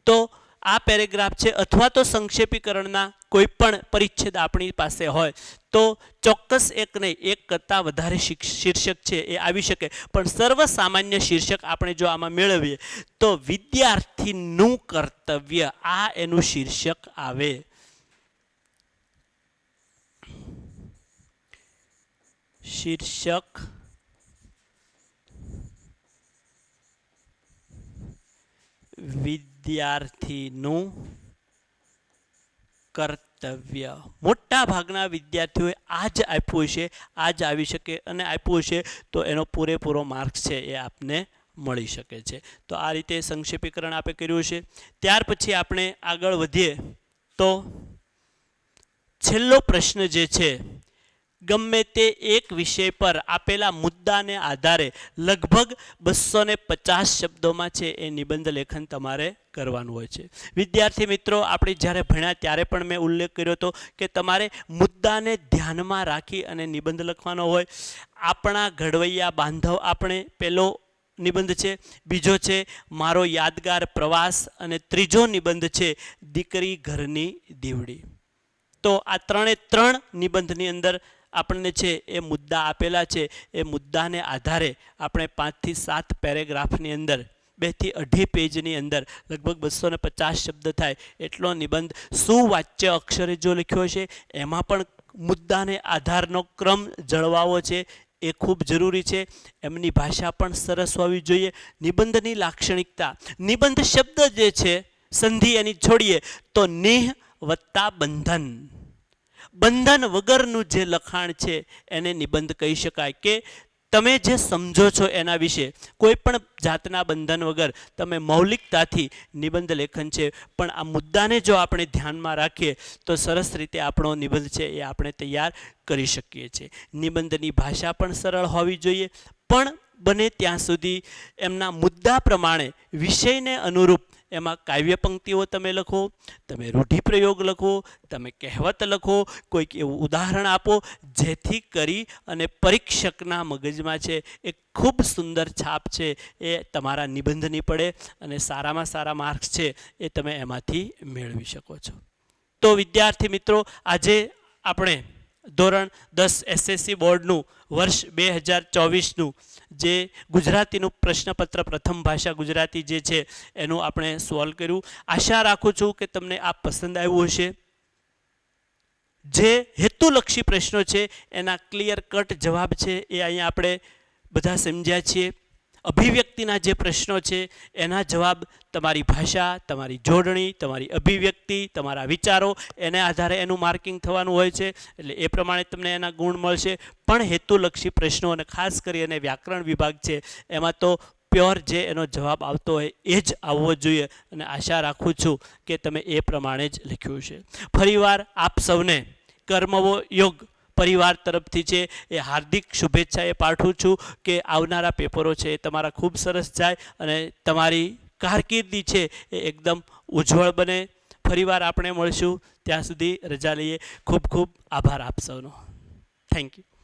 તો આ પેરેગ્રાફ છે અથવા તો સંક્ષેપીકરણના કોઈ પણ પરિચ્છેદ આપણી પાસે હોય તો ચોક્કસ એક નહીં, એક કરતાં વધારે શીર્ષક છે એ આવી શકે, પણ સર્વસામાન્ય શીર્ષક આપણે જો આમાં મેળવીએ તો વિદ્યાર્થીનું કર્તવ્ય આ એનું શીર્ષક આવે. શીર્ષક વિદ્યાર્થીનું કર્તવ્ય. મોટા ભાગના વિદ્યાર્થીઓએ આ જ આપ્યું છે, આ જ આવી શકે અને આપ્યું છે તો એનો પૂરેપૂરો માર્ક્સ છે એ આપને મળી શકે છે. તો આ રીતે સંક્ષેપીકરણ આપણે કર્યું છે. ત્યાર પછી આપણે આગળ વધીએ તો છેલ્લો પ્રશ્ન જે છે, ગમે તે એક વિષય પર આપેલા મુદ્દાને આધારે લગભગ 250 શબ્દોમાં છે એ નિબંધ લેખન તમારે કરવાનું હોય છે. વિદ્યાર્થી મિત્રો, આપણે જ્યારે ભણ્યા ત્યારે પણ મેં ઉલ્લેખ કર્યો હતો કે તમારે મુદ્દાને ધ્યાનમાં રાખી અને નિબંધ લખવાનો હોય. આપણા ઘડવૈયા બાંધવ આપણે પહેલો નિબંધ છે, બીજો છે મારો યાદગાર પ્રવાસ અને ત્રીજો નિબંધ છે દીકરી ઘરની દીવડી. તો આ 3 નિબંધની અંદર આપણને છે એ મુદ્દા આપેલા છે. એ મુદ્દાને આધારે આપણે 5 થી 7 પેરેગ્રાફની અંદર 2 થી 2.5 પેજની અંદર લગભગ 250 શબ્દ થાય એટલો નિબંધ સુવાચ્ય અક્ષરે જો લખ્યો છે એમાં પણ મુદ્દાને આધારનો ક્રમ જળવાવો છે એ ખૂબ જરૂરી છે. એમની ભાષા પણ સરસ હોવી જોઈએ. નિબંધની લાક્ષણિકતા, નિબંધ શબ્દ જે છે સંધિ એની છોડીએ તો નિહ વત્તા બંધન, બંધન વગરનું જે લખાણ છે એને નિબંધ કહી શકાય. કે તમે જે સમજો છો એના વિશે કોઈ પણ જાતના બંધન વગર તમે મૌલિકતાથી નિબંધ લેખન છે. પણ આ મુદ્દાને જો આપણે ધ્યાનમાં રાખીએ તો સરસ રીતે આપણો નિબંધ છે એ આપણે તૈયાર કરી શકીએ છીએ. નિબંધની ભાષા પણ સરળ હોવી જોઈએ, પણ બને ત્યાં સુધી એમના મુદ્દા પ્રમાણે વિષયને અનુરૂપ એમાં કાવ્ય પંક્તિઓ તમે લખો, તમે રૂઢિપ્રયોગ લખો, તમે કહેવત લખો, કોઈક એવું ઉદાહરણ આપો જેથી કરી અને પરીક્ષકના મગજમાં છે એ ખૂબ સુંદર છાપ છે એ તમારા નિબંધની પડે અને સારામાં સારા માર્ક્સ છે એ તમે એમાંથી મેળવી શકો છો. તો વિદ્યાર્થી મિત્રો, આજે આપણે ધોરણ 10 એસએસસી બોર્ડનું વર્ષ 2024નું જે ગુજરાતીનું પ્રશ્નપત્ર પ્રથમ ભાષા ગુજરાતી જે છે એનું આપણે સોલ્વ કર્યું. આશા રાખું છું કે તમને આ પસંદ આવ્યું હશે. જે હેતુલક્ષી પ્રશ્નો છે એના ક્લિયર કટ જવાબ છે એ અહીંયા આપણે બધા સમજ્યા છીએ. અભિવ્યક્તિના જે પ્રશ્નો છે એના જવાબ તમારી ભાષા, તમારી જોડણી, તમારી અભિવ્યક્તિ, તમારા વિચારો એને આધારે એનું માર્કિંગ થવાનું હોય છે. એટલે એ પ્રમાણે તમને એના ગુણ મળશે. પણ હેતુલક્ષી પ્રશ્નો અને ખાસ કરીને વ્યાકરણ વિભાગ છે એમાં તો પ્યોર જે એનો જવાબ આવતો હોય એ જ આવવો જોઈએ અને આશા રાખું છું કે તમે એ પ્રમાણે જ લખ્યું છે. ફરીવાર આપ સૌને કર્મવો યોગ પરિવાર તરફથી છે એ હાર્દિક શુભેચ્છા એ પાઠવું છું કે આવનારા પેપરો છે એ તમારા ખૂબ સરસ જાય અને તમારી કારકિર્દી છે એ એકદમ ઉજ્જવળ બને. ફરીવાર આપણે મળશું, ત્યાં સુધી રજા લઈએ. ખૂબ ખૂબ આભાર આપ સૌનો. Thank you.